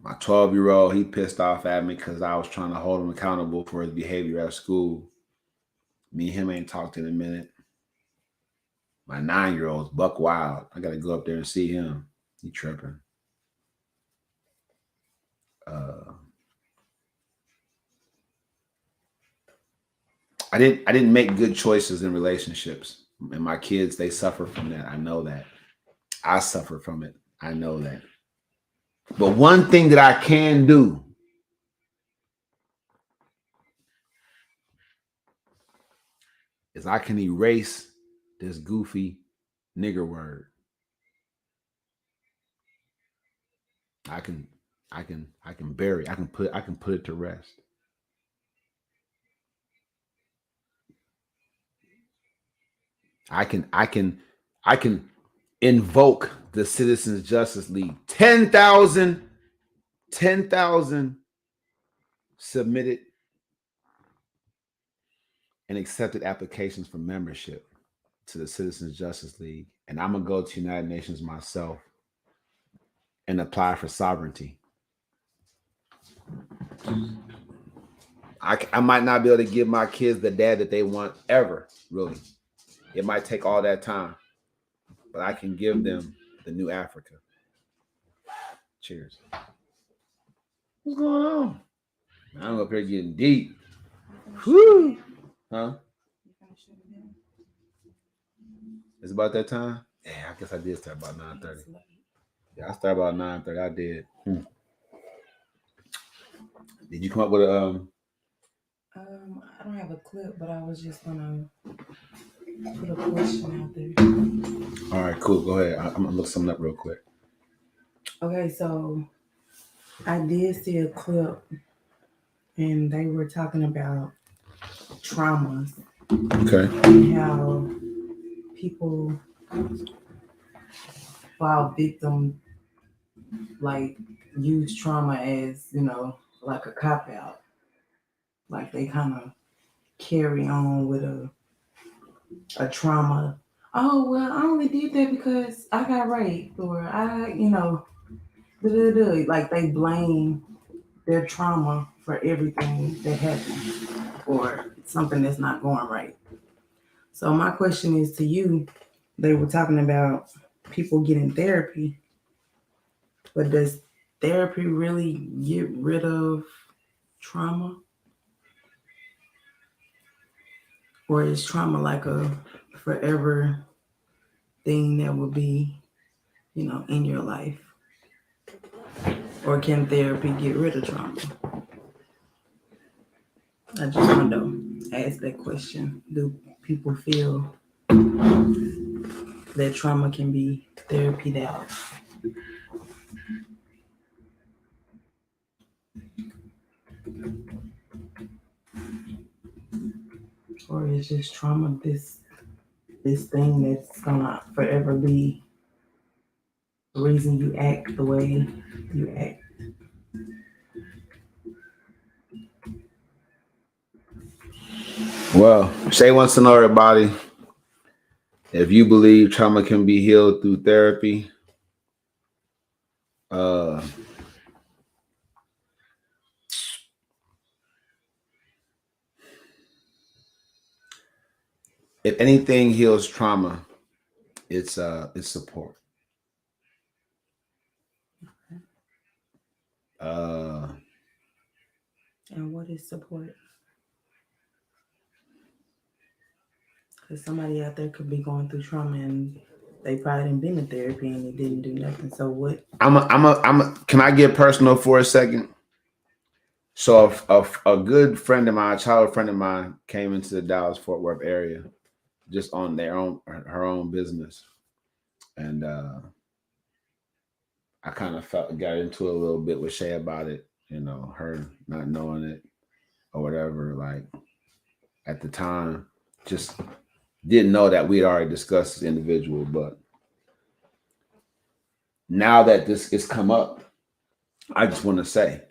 My 12-year-old, he pissed off at me because I was trying to hold him accountable for his behavior at school. Me and him ain't talked in a minute. My 9-year-old's buck wild. I got to go up there and see him. He tripping. I didn't make good choices in relationships. And my kids, they suffer from that. I know that. I suffer from it. I know that. But one thing that I can do is I can erase this goofy nigger word. I can bury. I can put it to rest. I can invoke the Citizens Justice League. 10,000 submitted and accepted applications for membership to the Citizens Justice League. And I'm going to go to United Nations myself and apply for sovereignty. I might not be able to give my kids the dad that they want ever, really. It might take all that time, but I can give them the new Africa. Cheers. What's going on? I'm up here getting deep. Whoo! Huh? It's about that time? Yeah, I guess I did start about 9:30. Yeah, I started about 9:30. I did. Did you come up with a I don't have a clip, but I was just gonna put a question out there. All right, cool. Go ahead. I'm gonna look something up real quick. Okay, so I did see a clip, and they were talking about traumas. Okay. And how people fall victim, like, use trauma as, like a cop out. Like they kind of carry on with a trauma. Oh, well, I only did that because I got raped, or like they blame their trauma for everything that happened or something that's not going right. So my question is to you, they were talking about people getting therapy, but does therapy really get rid of trauma? Or is trauma like a forever thing that will be, in your life? Or can therapy get rid of trauma? I just want to ask that question. Do people feel that trauma can be therapied out? Or is just trauma this thing that's gonna forever be the reason you act the way you act? Well, Shay wants to know, everybody, if you believe trauma can be healed through therapy. If anything heals trauma, it's support. And what is support? Because somebody out there could be going through trauma and they probably didn't been to therapy and it didn't do nothing. So what? Can I get personal for a second? So a good friend of mine, a childhood friend of mine, came into the Dallas-Fort Worth area just on her own business. And I kind of got into it a little bit with Shay about it, her not knowing it or whatever. Like at the time, just didn't know that we had already discussed this individual. But now that this has come up, I just want to say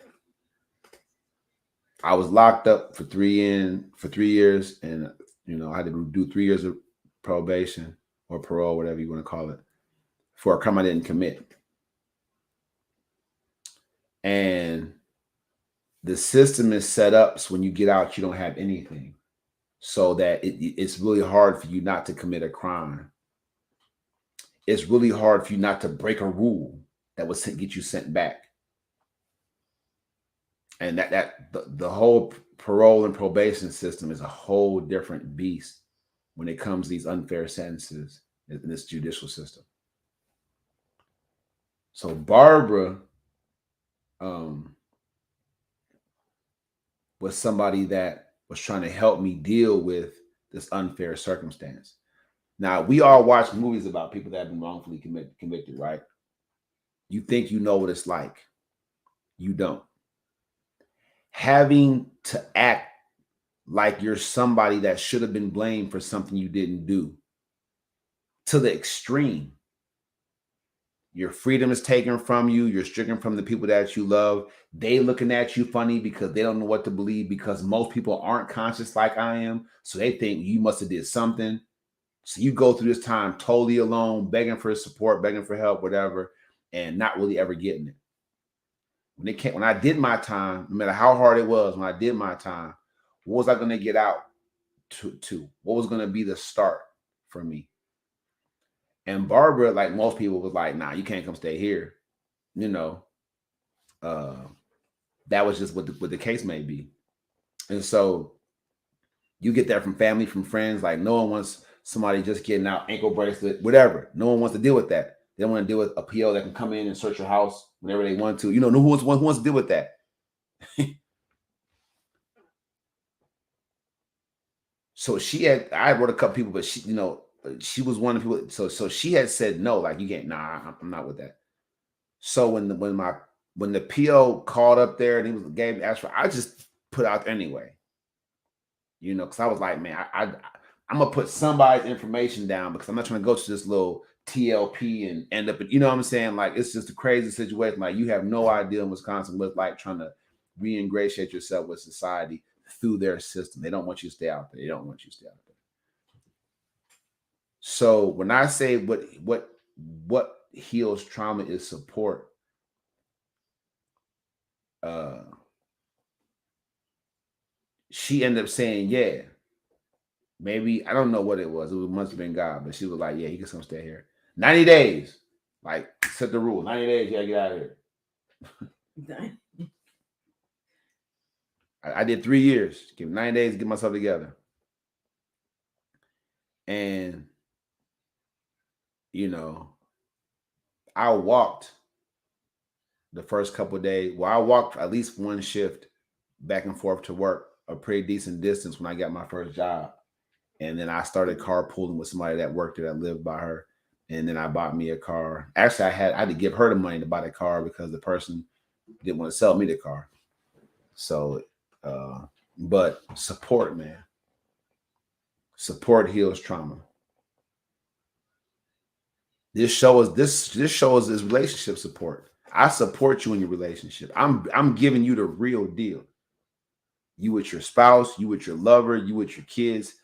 I was locked up for 3 years, and I had to do 3 years of probation or parole, whatever you want to call it, for a crime I didn't commit. And the system is set up so when you get out, you don't have anything. So that it's really hard for you not to commit a crime. It's really hard for you not to break a rule that would get you sent back. And the whole parole and probation system is a whole different beast when it comes to these unfair sentences in this judicial system. So Barbara was somebody that was trying to help me deal with this unfair circumstance. Now, we all watch movies about people that have been wrongfully convicted, right? You think you know what it's like. You don't. Having to act like you're somebody that should have been blamed for something you didn't do to the extreme. Your freedom is taken from you. You're stricken from the people that you love. They looking at you funny because they don't know what to believe because most people aren't conscious like I am. So they think you must have did something. So you go through this time totally alone, begging for support, begging for help, whatever, and not really ever getting it. When I did my time, no matter how hard it was, when I did my time, what was I going to get out to? What was going to be the start for me? And Barbara, like most people, was like, nah, you can't come stay here. You know, that was just what the case may be. And so you get that from family, from friends. Like no one wants somebody just getting out, ankle bracelet, whatever. No one wants to deal with that. They don't want to deal with a PO that can come in and search your house whenever they want to. You know, who wants to deal with that? So I wrote a couple people, but she was one of the people. So she had said no, like you can't. Nah, I'm not with that. So when the PO called up there and he gave me asked for, I just put out anyway. You know, because I was like, man, I'm gonna put somebody's information down because I'm not trying to go to this little TLP and end up, you know what I'm saying? Like it's just a crazy situation. Like you have no idea in Wisconsin what's like trying to re-ingratiate yourself with society through their system. They don't want you to stay out there. They don't want you to stay out there. So when I say what heals trauma is support, she ended up saying, yeah, maybe, I don't know what it was. It must have been God, but she was like, yeah, you can come stay here. 90 days. Like, set the rule. 90 days, you gotta get out of here. I did 3 years. Give 90 days to get myself together. And, you know, I walked the first couple of days. Well, I walked at least one shift back and forth to work, a pretty decent distance when I got my first job. And then I started carpooling with somebody that worked there that lived by her. And then I bought me a car. Actually, I had to give her the money to buy the car because the person didn't want to sell me the car. So, but support, man. Support heals trauma. This show is relationship support. I support you in your relationship. I'm giving you the real deal. You with your spouse, you with your lover, you with your kids.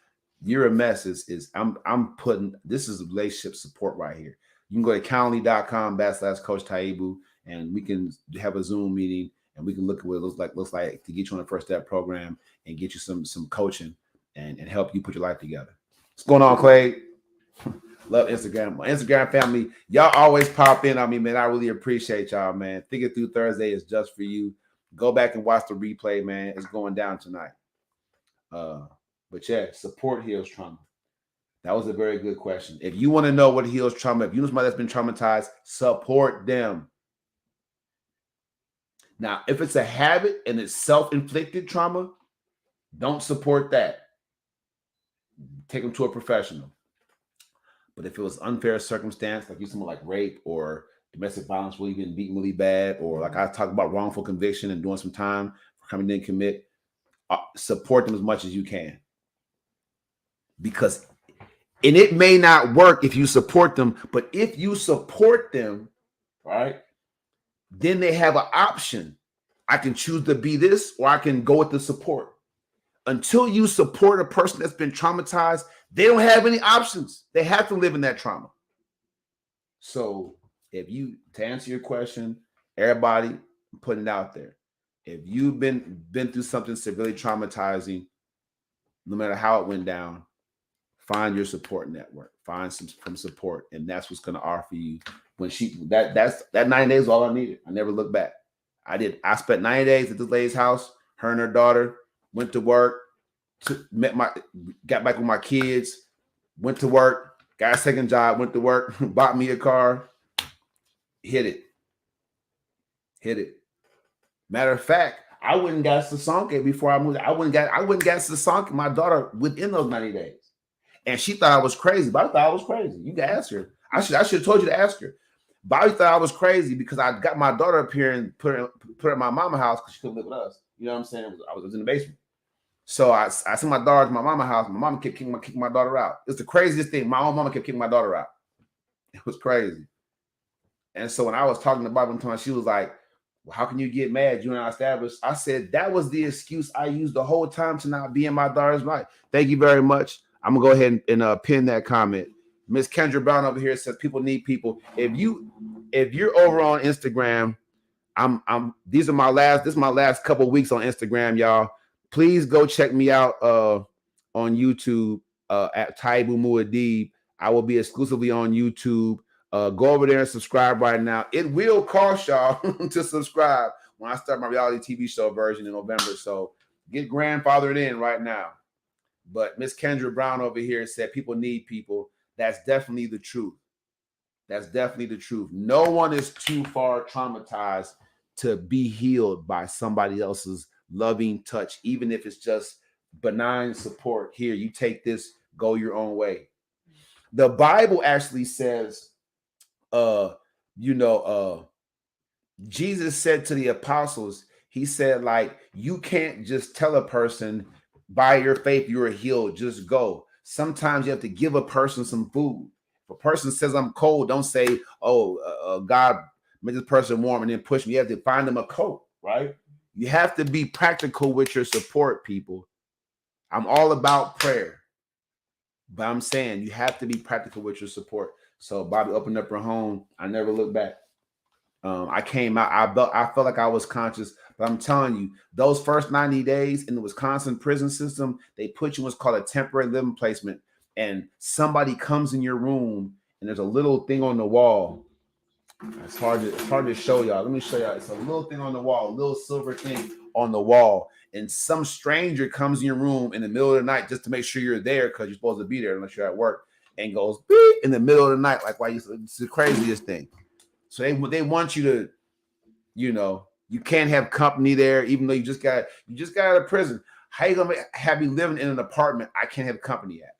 You're a mess. I'm putting, this is relationship support right here. You can go to calendly.com/Coach Taibu and we can have a Zoom meeting and we can look at what it looks like to get you on the first step program and get you some coaching and help you put your life together. What's going on, Clay? Love Instagram. My Instagram family, y'all always pop in on me, man. I really appreciate y'all, man. Thinking Through Thursday is just for you. Go back and watch the replay, man. It's going down tonight. But yeah, support heals trauma. That was a very good question. If you want to know what heals trauma, if you know somebody that's been traumatized, support them. Now, if it's a habit and it's self-inflicted trauma, don't support that. Take them to a professional. But if it was unfair circumstance, like you someone like rape or domestic violence where you've been beaten really bad, or like I talk about wrongful conviction and doing some time for coming in commit, support them as much as you can. Because, and it may not work if you support them, but if you support them, right, then they have an option. I can choose to be this or I can go with the support. Until you support a person that's been traumatized, they don't have any options. They have to live in that trauma. So to answer your question, everybody, I'm putting it out there. If you've been through something severely traumatizing, no matter how it went down, find your support network. Find some support, and that's what's going to offer you. When that 90 days was all I needed. I never looked back. I spent 90 days at this lady's house. Her and her daughter went to work. Got back with my kids. Went to work. Got a second job. Went to work. Bought me a car. Hit it. Matter of fact, I went and got Sasonke before I moved. I went and got Sasonke, my daughter, within those 90 days. And she thought I was crazy. Bobby thought I was crazy. You can ask her. I should have told you to ask her. Bobby thought I was crazy because I got my daughter up here and put her at my mama's house because she couldn't live with us. You know what I'm saying? I was in the basement. So I sent my daughter to my mama's house. My mama kept kicking my daughter out. It's the craziest thing. My own mama kept kicking my daughter out. It was crazy. And so when I was talking to Bobby one time, she was like, well, how can you get mad? You and I established. I said, that was the excuse I used the whole time to not be in my daughter's life. Thank you very much. I'm going to go ahead and pin that comment. Miss Kendra Brown over here says people need people. If you're over on Instagram, this is my last couple of weeks on Instagram, y'all. Please go check me out on YouTube at Taibu Muad'Dib. I will be exclusively on YouTube. Go over there and subscribe right now. It will cost y'all to subscribe when I start my reality TV show version in November. So get grandfathered in right now. But Miss Kendra Brown over here said people need people. That's definitely the truth. That's definitely the truth. No one is too far traumatized to be healed by somebody else's loving touch, even if it's just benign support. Here, you take this, go your own way. The Bible actually says, Jesus said to the apostles, he said, like, you can't just tell a person by your faith you are healed, just go. Sometimes you have to give a person some food. If a person says I'm cold, don't say, God made this person warm and then push me. You have to find them a coat, right? You have to be practical with your support, people. I'm all about prayer, but I'm saying you have to be practical with your support. So Bobby opened up her home. I never looked back. I came out. I felt like I was conscious, but I'm telling you, those first 90 days in the Wisconsin prison system, they put you in what's called a temporary living placement. And somebody comes in your room, and there's a little thing on the wall. It's hard to show y'all. Let me show y'all. It's a little thing on the wall, a little silver thing on the wall. And some stranger comes in your room in the middle of the night just to make sure you're there because you're supposed to be there unless you're at work, and goes beep in the middle of the night. Like, why? It's the craziest thing. So they want you to, you can't have company there, even though you just got out of prison. How you gonna have you living in an apartment I can't have company at?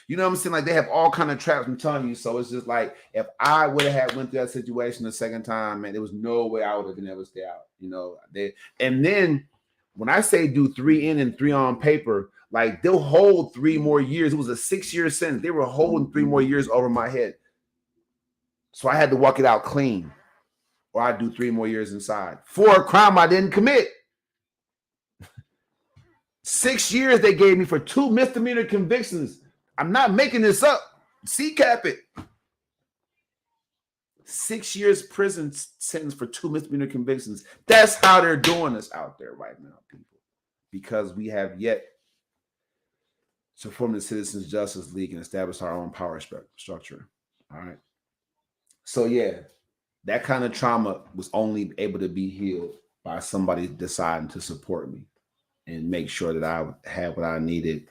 You know what I'm saying? Like, they have all kind of traps. I'm telling you. So it's just like, if I would have went through that situation the second time, man, there was no way I would have been able to stay out. And then when I say do 3 in and 3 on paper, like, they'll hold 3 more years. It was a 6-year sentence. They were holding 3 more years over my head. So I had to walk it out clean, or I'd do 3 more years inside for a crime I didn't commit. 6 years they gave me for 2 misdemeanor convictions. I'm not making this up. CCAP it. 6 years prison sentence for 2 misdemeanor convictions. That's how they're doing us out there right now, people. Because we have yet to form the Citizens Justice League and establish our own power structure. All right. So yeah, that kind of trauma was only able to be healed by somebody deciding to support me and make sure that I had what I needed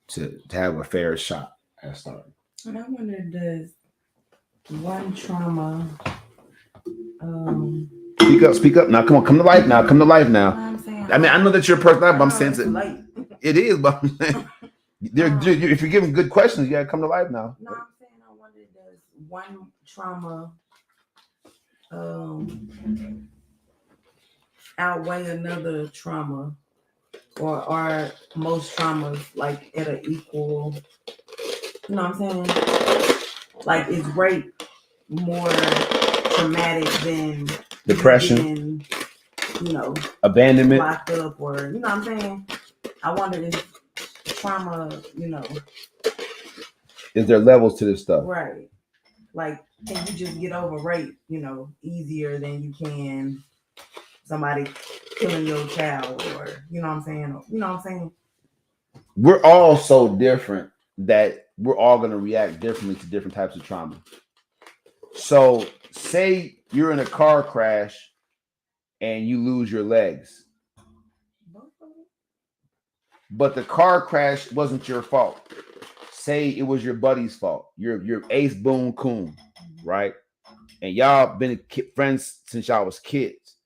to have a fair shot at starting. And I wonder, does one trauma Speak up now. Come to life now. I'm saying, I mean, I know that you're a person, but I'm saying it is, but I'm saying, if you're giving good questions, you gotta come to life now. No, I'm saying, I wonder, does one trauma outweigh another trauma, or are most traumas like at an equal? You know what I'm saying? Like, is rape more traumatic than depression, being, abandonment, locked up, or you know what I'm saying? I wonder if trauma, is there levels to this stuff? Right. Like, can you just get over rape, easier than you can somebody killing your child, or you know what I'm saying? You know what I'm saying? We're all so different that we're all going to react differently to different types of trauma. So, say you're in a car crash and you lose your legs, but the car crash wasn't your fault. Say it was your buddy's fault. Your Ace Boone Coon, right? And y'all been friends since y'all was kids,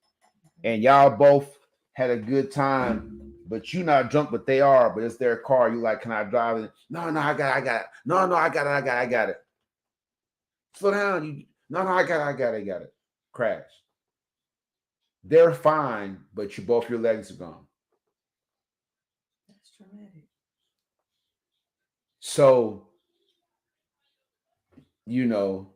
and y'all both had a good time. But you not drunk, but they are. But it's their car. You like, can I drive it? No, no, I got it. No, no, I got it. Slow down. No, I got it. Crash. They're fine, but both your legs are gone. That's traumatic. So, you know,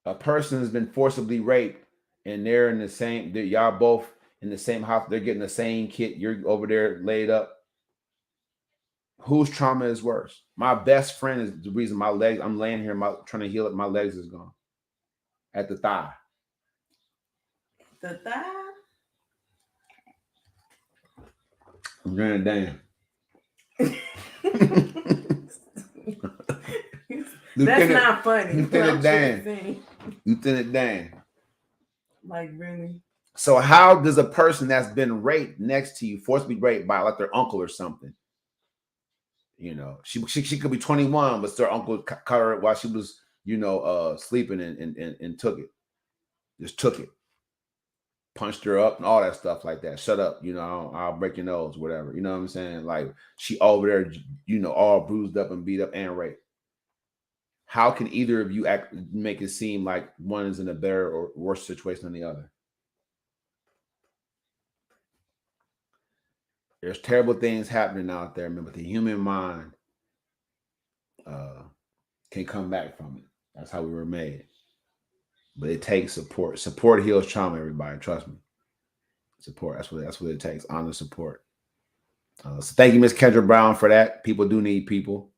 a person has been forcibly raped, and they're in the same. Y'all both in the same house. They're getting the same kit. You're over there laid up. Whose trauma is worse? My best friend is the reason my legs. I'm laying here, trying to heal it. My legs is gone at the thigh. The thigh. Grand damn. That's not funny. Lieutenant Dan. Lieutenant Dan. Like, really? So how does a person that's been raped next to you, forcibly raped by like their uncle or something? She could be 21, but their uncle caught her while she was, sleeping and took it. Just took it. Punched her up and all that stuff like that. Shut up, I'll break your nose, whatever. You know what I'm saying? Like, she over there, all bruised up and beat up and raped. How can either of you make it seem like one is in a better or worse situation than the other? There's terrible things happening out there, man, but the human mind can come back from it. That's how we were made. But it takes support. Support heals trauma, everybody. Trust me. Support. That's what it takes. Honor, support. So thank you, Miss Kendra Brown, for that. People do need people.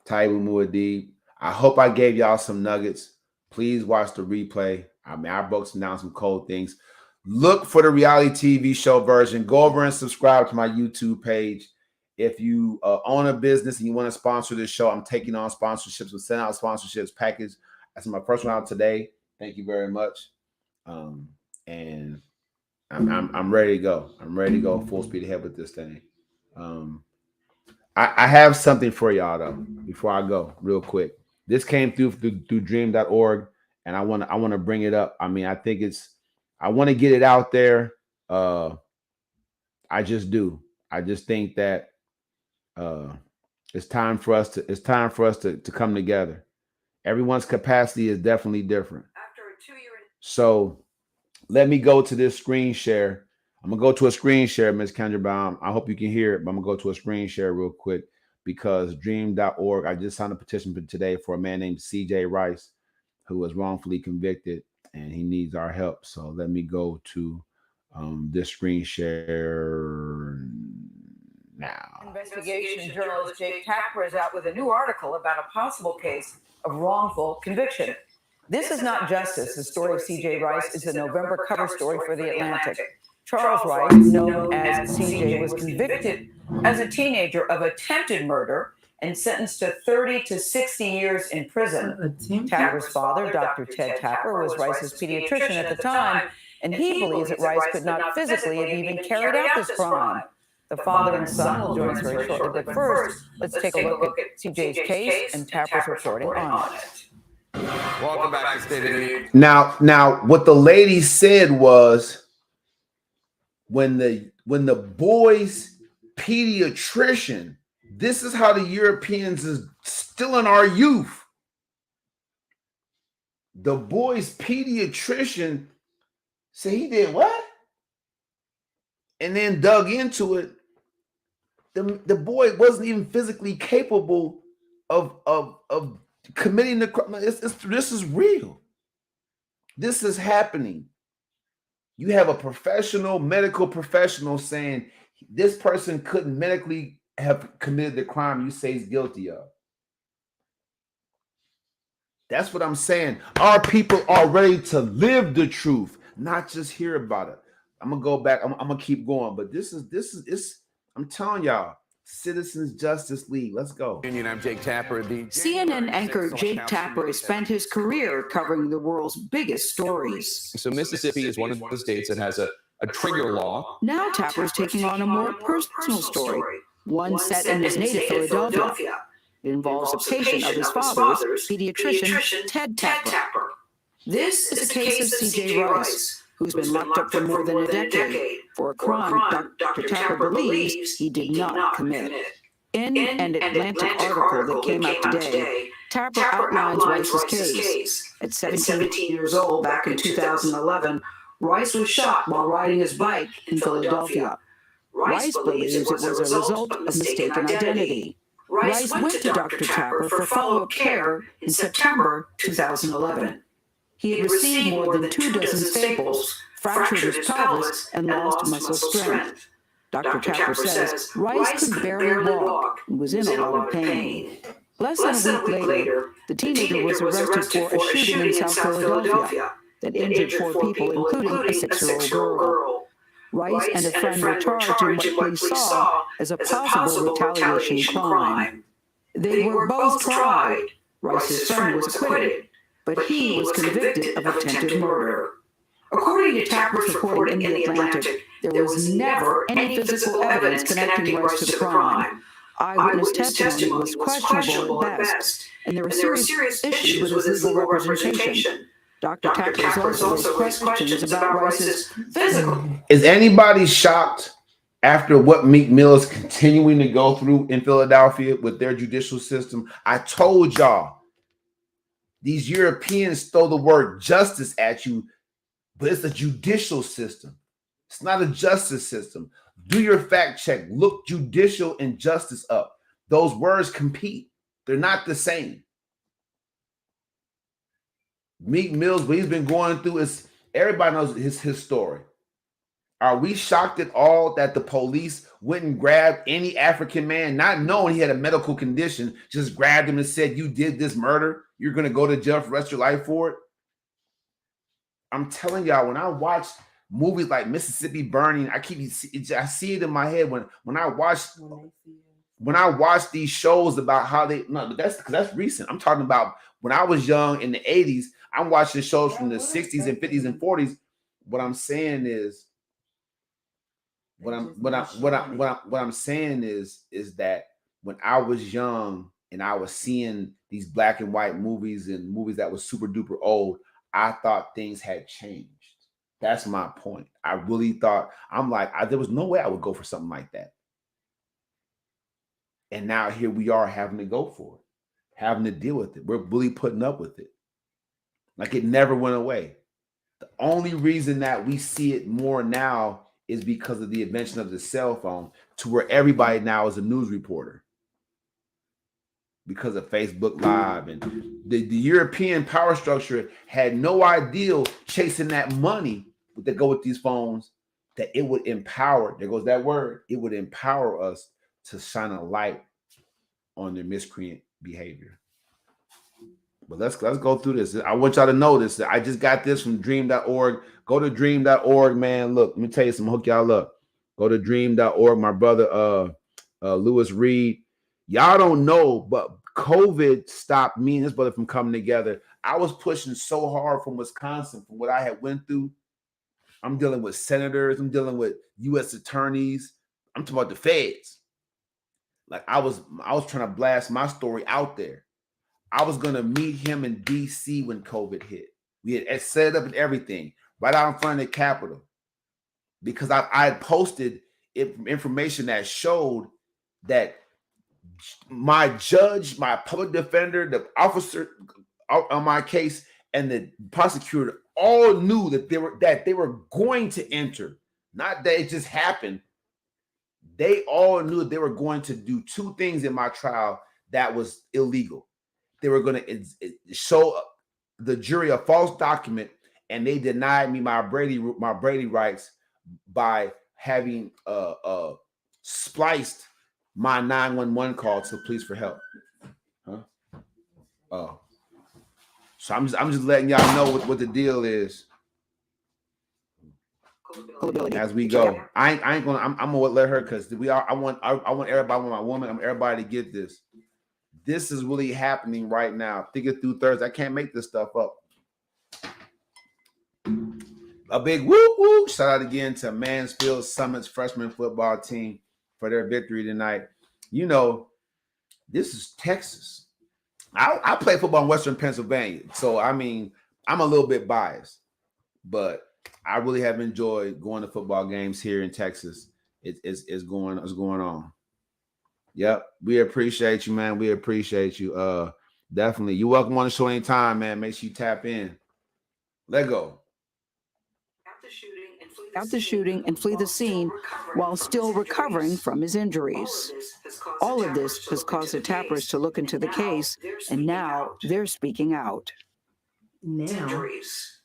Taibu Muad'Dib. I hope I gave y'all some nuggets. Please watch the replay. I mean, I broke down some cold things. Look for the reality TV show version. Go over and subscribe to my YouTube page. If you own a business and you want to sponsor this show, I'm taking on sponsorships. We'll send out sponsorships package. That's my first one out today. Thank you very much. And I'm ready to go. I'm ready to go full speed ahead with this thing. I have something for y'all though before I go real quick. This came through dream.org, and I want to bring it up. I mean, I want to get it out there. I just do. I just think that it's time for us to come together. Everyone's capacity is definitely different. So let me go to this screen share. I'm gonna go to a screen share, Ms. Kendra Brown. I hope you can hear it, but I'm gonna go to a screen share real quick because dream.org. I just signed a petition today for a man named CJ Rice, who was wrongfully convicted, and he needs our help. So let me go to this screen share now. Investigation journalist Jake Tapper is out with a new article about a possible case of wrongful conviction. This is not justice. The story of C.J. Rice is a November cover story for The Atlantic. Charles Rice, known as C.J., was convicted as a teenager of attempted murder and sentenced to 30 to 60 years in prison. Tapper's father, Dr. Ted Tapper, was Rice's pediatrician at the time, and he believes that Rice could not physically have even carried out this crime. The father and son will join us very shortly, but first, let's take a look at C.J.'s case and Tapper's reporting on it. Welcome back to State of the Union. Now, what the lady said was when the boy's pediatrician, this is how the Europeans is stealing our youth. The boy's pediatrician said he did what? And then dug into it. The boy wasn't even physically capable of committing the crime. This is real. This is happening. You have a medical professional saying this person couldn't medically have committed the crime you say he's guilty of. That's what I'm saying. Our people are ready to live the truth, not just hear about it. I'm gonna go back. I'm gonna keep going, but this is it's. I'm telling y'all, Citizens Justice League. Let's go. I'm Jake Tapper. The CNN anchor Jake Tapper has spent his career covering the world's biggest stories. So Mississippi is one of the states that has a trigger law. Now Tapper's taking on a more personal story, one set in his native Philadelphia. It involves a patient of his father's, pediatrician Ted Tapper. This is a case of C.J. Rice, who's been locked up for more than a decade for a crime Dr. Tapper believes he did not commit. In an Atlantic article that came out today, Tapper outlines Rice's case. At 17 years old, back in 2011, Rice was shot while riding his bike in Philadelphia. Rice believes it was a result of mistaken identity. Rice went to Dr. Tapper for follow-up care in September 2011. He had received more than 24 staples, fractured his pelvis, and lost muscle strength. Dr. Tapper says Rice could barely walk and was in a lot of pain. Less than a week later, the teenager was arrested for a shooting in South Philadelphia that injured 4 people, including a 6-year-old girl. Rice and a friend were charged in what police saw as a possible retaliation crime. They were both tried. Rice's friend was acquitted, but he was convicted of attempted murder. According to Tapper's reporting in the Atlantic, there was never any physical evidence connecting Rice to the crime. Eyewitness testimony was questionable at best, and there were serious issues with his legal representation. Dr. Tapper also raised questions about Rice's physical. Is anybody shocked after what Meek Mill is continuing to go through in Philadelphia with their judicial system? I told y'all, these Europeans throw the word justice at you, but it's a judicial system. It's not a justice system. Do your fact check. Look judicial and justice up. Those words compete. They're not the same. Meek Mill's, what he's been going through is, everybody knows his story. Are we shocked at all that the police went and grabbed any African man, not knowing he had a medical condition, just grabbed him and said, you did this murder, you're going to go to jail for the rest of your life for it? I'm telling y'all, when I watch movies like Mississippi Burning, I see it in my head when I watch these shows about how they, no, but that's recent. I'm talking about when I was young in the 80s. I'm watching shows from the 60s and 50s and 40s. What I'm saying is, what I'm saying is that when I was young and I was seeing these black and white movies and movies that was super duper old, I thought things had changed. That's my point. I really thought, there was no way I would go for something like that. And now here we are having to go for it, having to deal with it. We're really putting up with it. Like it never went away. The only reason that we see it more now is because of the invention of the cell phone, to where everybody now is a news reporter because of Facebook Live. And the European power structure had no idea chasing that money that go with these phones, that it would empower, there goes that word, it would empower us to shine a light on their miscreant behavior. But let's go through this. I want y'all to know this. I just got this from dream.org. Go to dream.org, man. Look, let me tell you something, hook y'all up. Go to dream.org. My brother Lewis Reed. Y'all don't know, but COVID stopped me and his brother from coming together. I was pushing so hard from Wisconsin from what I had went through. I'm dealing with senators. I'm dealing with U.S. attorneys. I'm talking about the feds. Like I was trying to blast my story out there. I was going to meet him in D.C. when COVID hit. We had set up and everything right out in front of the Capitol because I had posted information that showed that my judge, my public defender, the officer on my case, and the prosecutor all knew that they were going to enter. Not that it just happened. They all knew that they were going to do 2 things in my trial that was illegal. They were going to show the jury a false document, and they denied me my Brady rights by having spliced my 911 call to the police for help. Huh? Oh. So I'm just letting y'all know what the deal is as we go. I ain't gonna. I'm gonna let her because I want everybody. I want my woman. I want everybody to get this. This is really happening right now. Think it through Thursday. I can't make this stuff up. A big whoop whoop! Shout out again to Mansfield Summit's freshman football team for their victory tonight. You know, this is Texas. I play football in Western Pennsylvania, so I mean, I'm a little bit biased, but I really have enjoyed going to football games here in Texas. It's going on. Yep, we appreciate you, man. We appreciate you. Definitely. You're welcome on the show anytime, man. Make sure you tap in. Let go. After shooting and flee the scene while still recovering from his injuries. All of this has caused the Tappers to look into the case, and now they're speaking out. Injuries.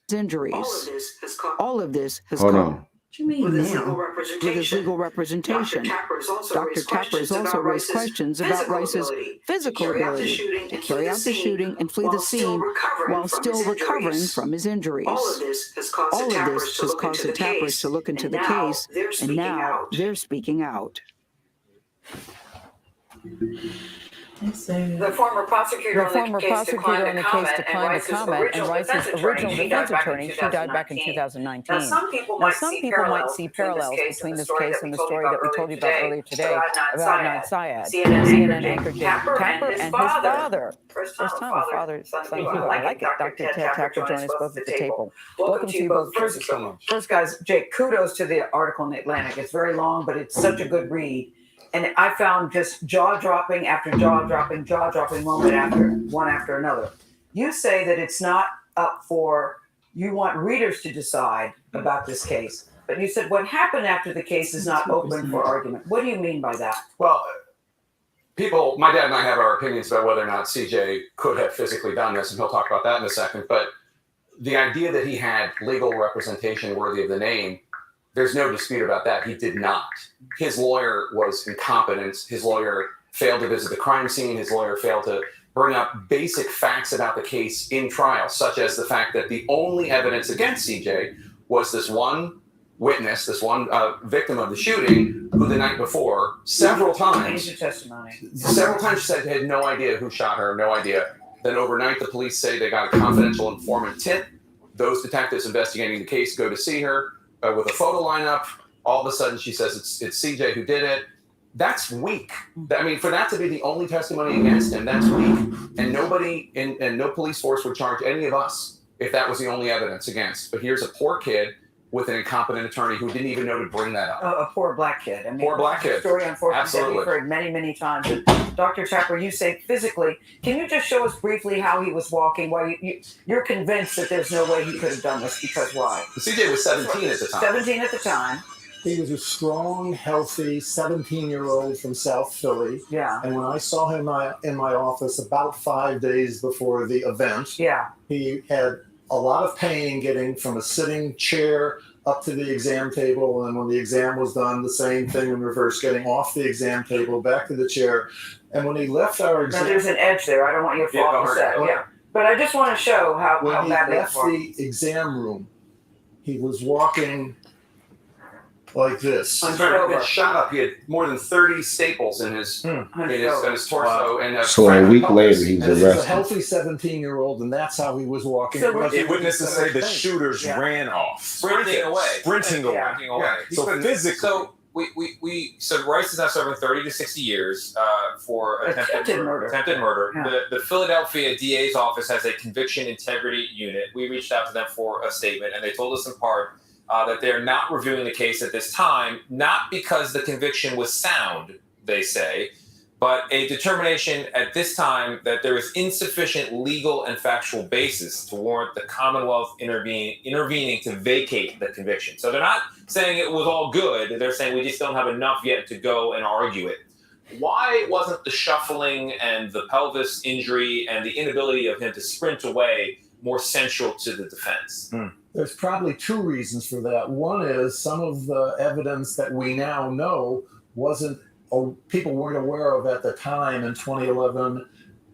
All of this has Hold caused. on. What you mean With his now? legal representation. Dr. Tappers also raised questions about Rice's physical ability to carry out the shooting and flee the scene while still recovering from his injuries. All of this has caused the Tappers to look into the case, and now they're speaking out. The former prosecutor on the case declined to comment, and Rice's original defense attorney, she died back in 2019. Now, some people might see parallels between this case and the story that we told you about earlier today about Adnan Syed, CNN anchor Jake Tapper and his father. First time a father-son duo. I like it. Dr. Tapper joined us both at the table. Welcome to you both. First, guys, Jake, kudos to the article in the Atlantic. It's very long, but it's such a good read. And I found just jaw-dropping after jaw-dropping moment after another. You say that it's not up for, you want readers to decide about this case. But you said what happened after the case is not open for argument. What do you mean by that? Well, my dad and I have our opinions about whether or not CJ could have physically done this, and he'll talk about that in a second. But the idea that he had legal representation worthy of the name, there's no dispute about that. He did not. His lawyer was incompetent. His lawyer failed to visit the crime scene. His lawyer failed to bring up basic facts about the case in trial, such as the fact that the only evidence against CJ was this one witness, this one victim of the shooting, who the night before, several times she said they had no idea who shot her, no idea. Then overnight, the police say they got a confidential informant tip. Those detectives investigating the case go to see her. With a photo lineup, all of a sudden she says it's CJ who did it. That's weak. I mean, for that to be the only testimony against him, that's weak. And nobody and no police force would charge any of us if that was the only evidence against. But here's a poor kid with an incompetent attorney who didn't even know to bring that up. A poor black kid. I mean, poor black kid. Story, unfortunately, absolutely. We've heard many, many times. And Dr. Tapper, you say physically. Can you just show us briefly how he was walking? Why you're convinced that there's no way he could have done this? Because why? CJ was 17 at the time. 17 at the time. He was a strong, healthy 17-year-old from South Philly. Yeah. And when I saw him in my office about 5 days before the event, he had a lot of pain getting from a sitting chair up to the exam table, and when the exam was done, the same thing in reverse, getting off the exam table, back to the chair. And when he left our exam... Now, there's an edge there. I don't want you to fall off the set. Yeah. But I just want to show how badly he left the exam room, he was walking like this. He got shot up. He had more than 30 staples in his torso. Wow. And so a week later, he was arrested. This is a healthy 17-year-old, and that's how he was walking. So witnesses say the shooters ran off, sprinting away. Yeah. So physically. So Rice is now serving 30 to 60 years for attempted murder. Yeah. The Philadelphia DA's office has a conviction integrity unit. We reached out to them for a statement, and they told us in part that they're not reviewing the case at this time, not because the conviction was sound, they say, but a determination at this time that there is insufficient legal and factual basis to warrant the Commonwealth intervening to vacate the conviction. So they're not saying it was all good. They're saying we just don't have enough yet to go and argue it. Why wasn't the shuffling and the pelvis injury and the inability of him to sprint away more central to the defense? There's probably two reasons for that. One is some of the evidence that we now know people weren't aware of at the time in 2011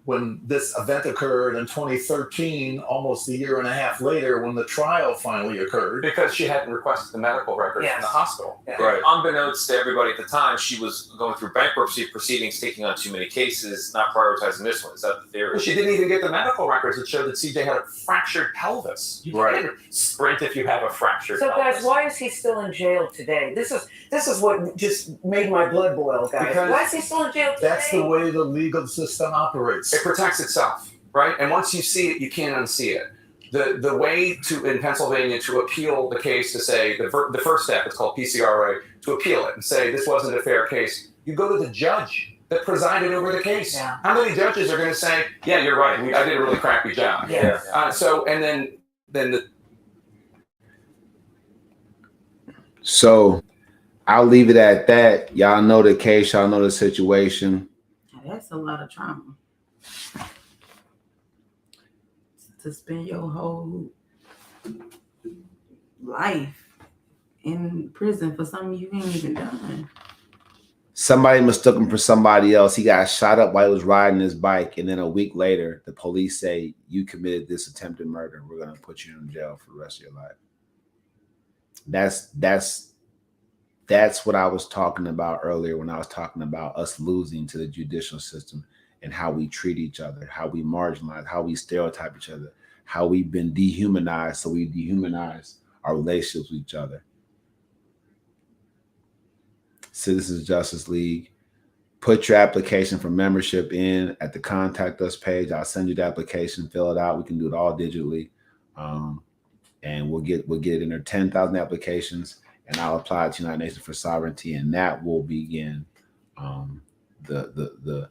when this event occurred in 2013, almost a year and a half later, when the trial finally occurred. Because she hadn't requested the medical records from the hospital. Yeah. Right. Unbeknownst to everybody at the time, she was going through bankruptcy proceedings, taking on too many cases, not prioritizing this one. Is that the theory? Well, she didn't even get the medical records that showed that CJ had a fractured pelvis. You can't sprint if you have a fractured pelvis. So, guys, why is he still in jail today? This is what just made my blood boil, guys. Because why is he still in jail today? That's the way the legal system operates. It protects itself, right? And once you see it, you can't unsee it. The way to in Pennsylvania to appeal the case, to say the first step, it's called PCRA, to appeal it and say this wasn't a fair case, you go to the judge that presided over the case. Yeah. How many judges are going to say, yeah, you're right, I did a really crappy job? Yeah. So I'll leave it at that. Y'all know the case, y'all know the situation. That's a lot of trauma. To spend your whole life in prison for something you ain't even done. Somebody mistook him for somebody else. He got shot up while he was riding his bike, and then a week later, the police say, you committed this attempted murder. We're going to put you in jail for the rest of your life. That's what I was talking about earlier when I was talking about us losing to the judicial system and how we treat each other, how we marginalize, how we stereotype each other, how we've been dehumanized. So we dehumanize our relationships with each other. Citizens Justice League, put your application for membership in at the contact us page. I'll send you the application, fill it out. We can do it all digitally. And we'll get it in there, 10,000 applications, and I'll apply it to United Nations for sovereignty, and that will begin the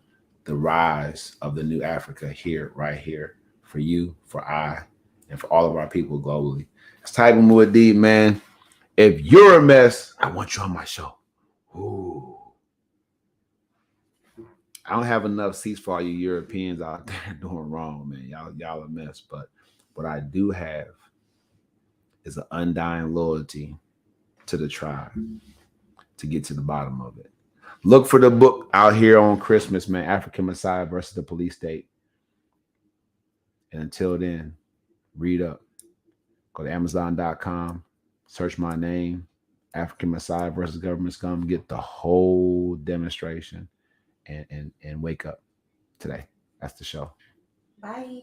rise of the new Africa right here, for you, for I, and for all of our people globally. It's Taibu Muad'Dib, man. If you're a mess, I want you on my show. Ooh. I don't have enough seats for all you Europeans out there doing wrong, man. Y'all a mess. But what I do have is an undying loyalty to the tribe to get to the bottom of it. Look for the book out here on Christmas, man. African Messiah versus the Police State. And until then, read up. Go to Amazon.com, search my name, African Messiah versus Government Scum. Get the whole demonstration and wake up today. That's the show. Bye.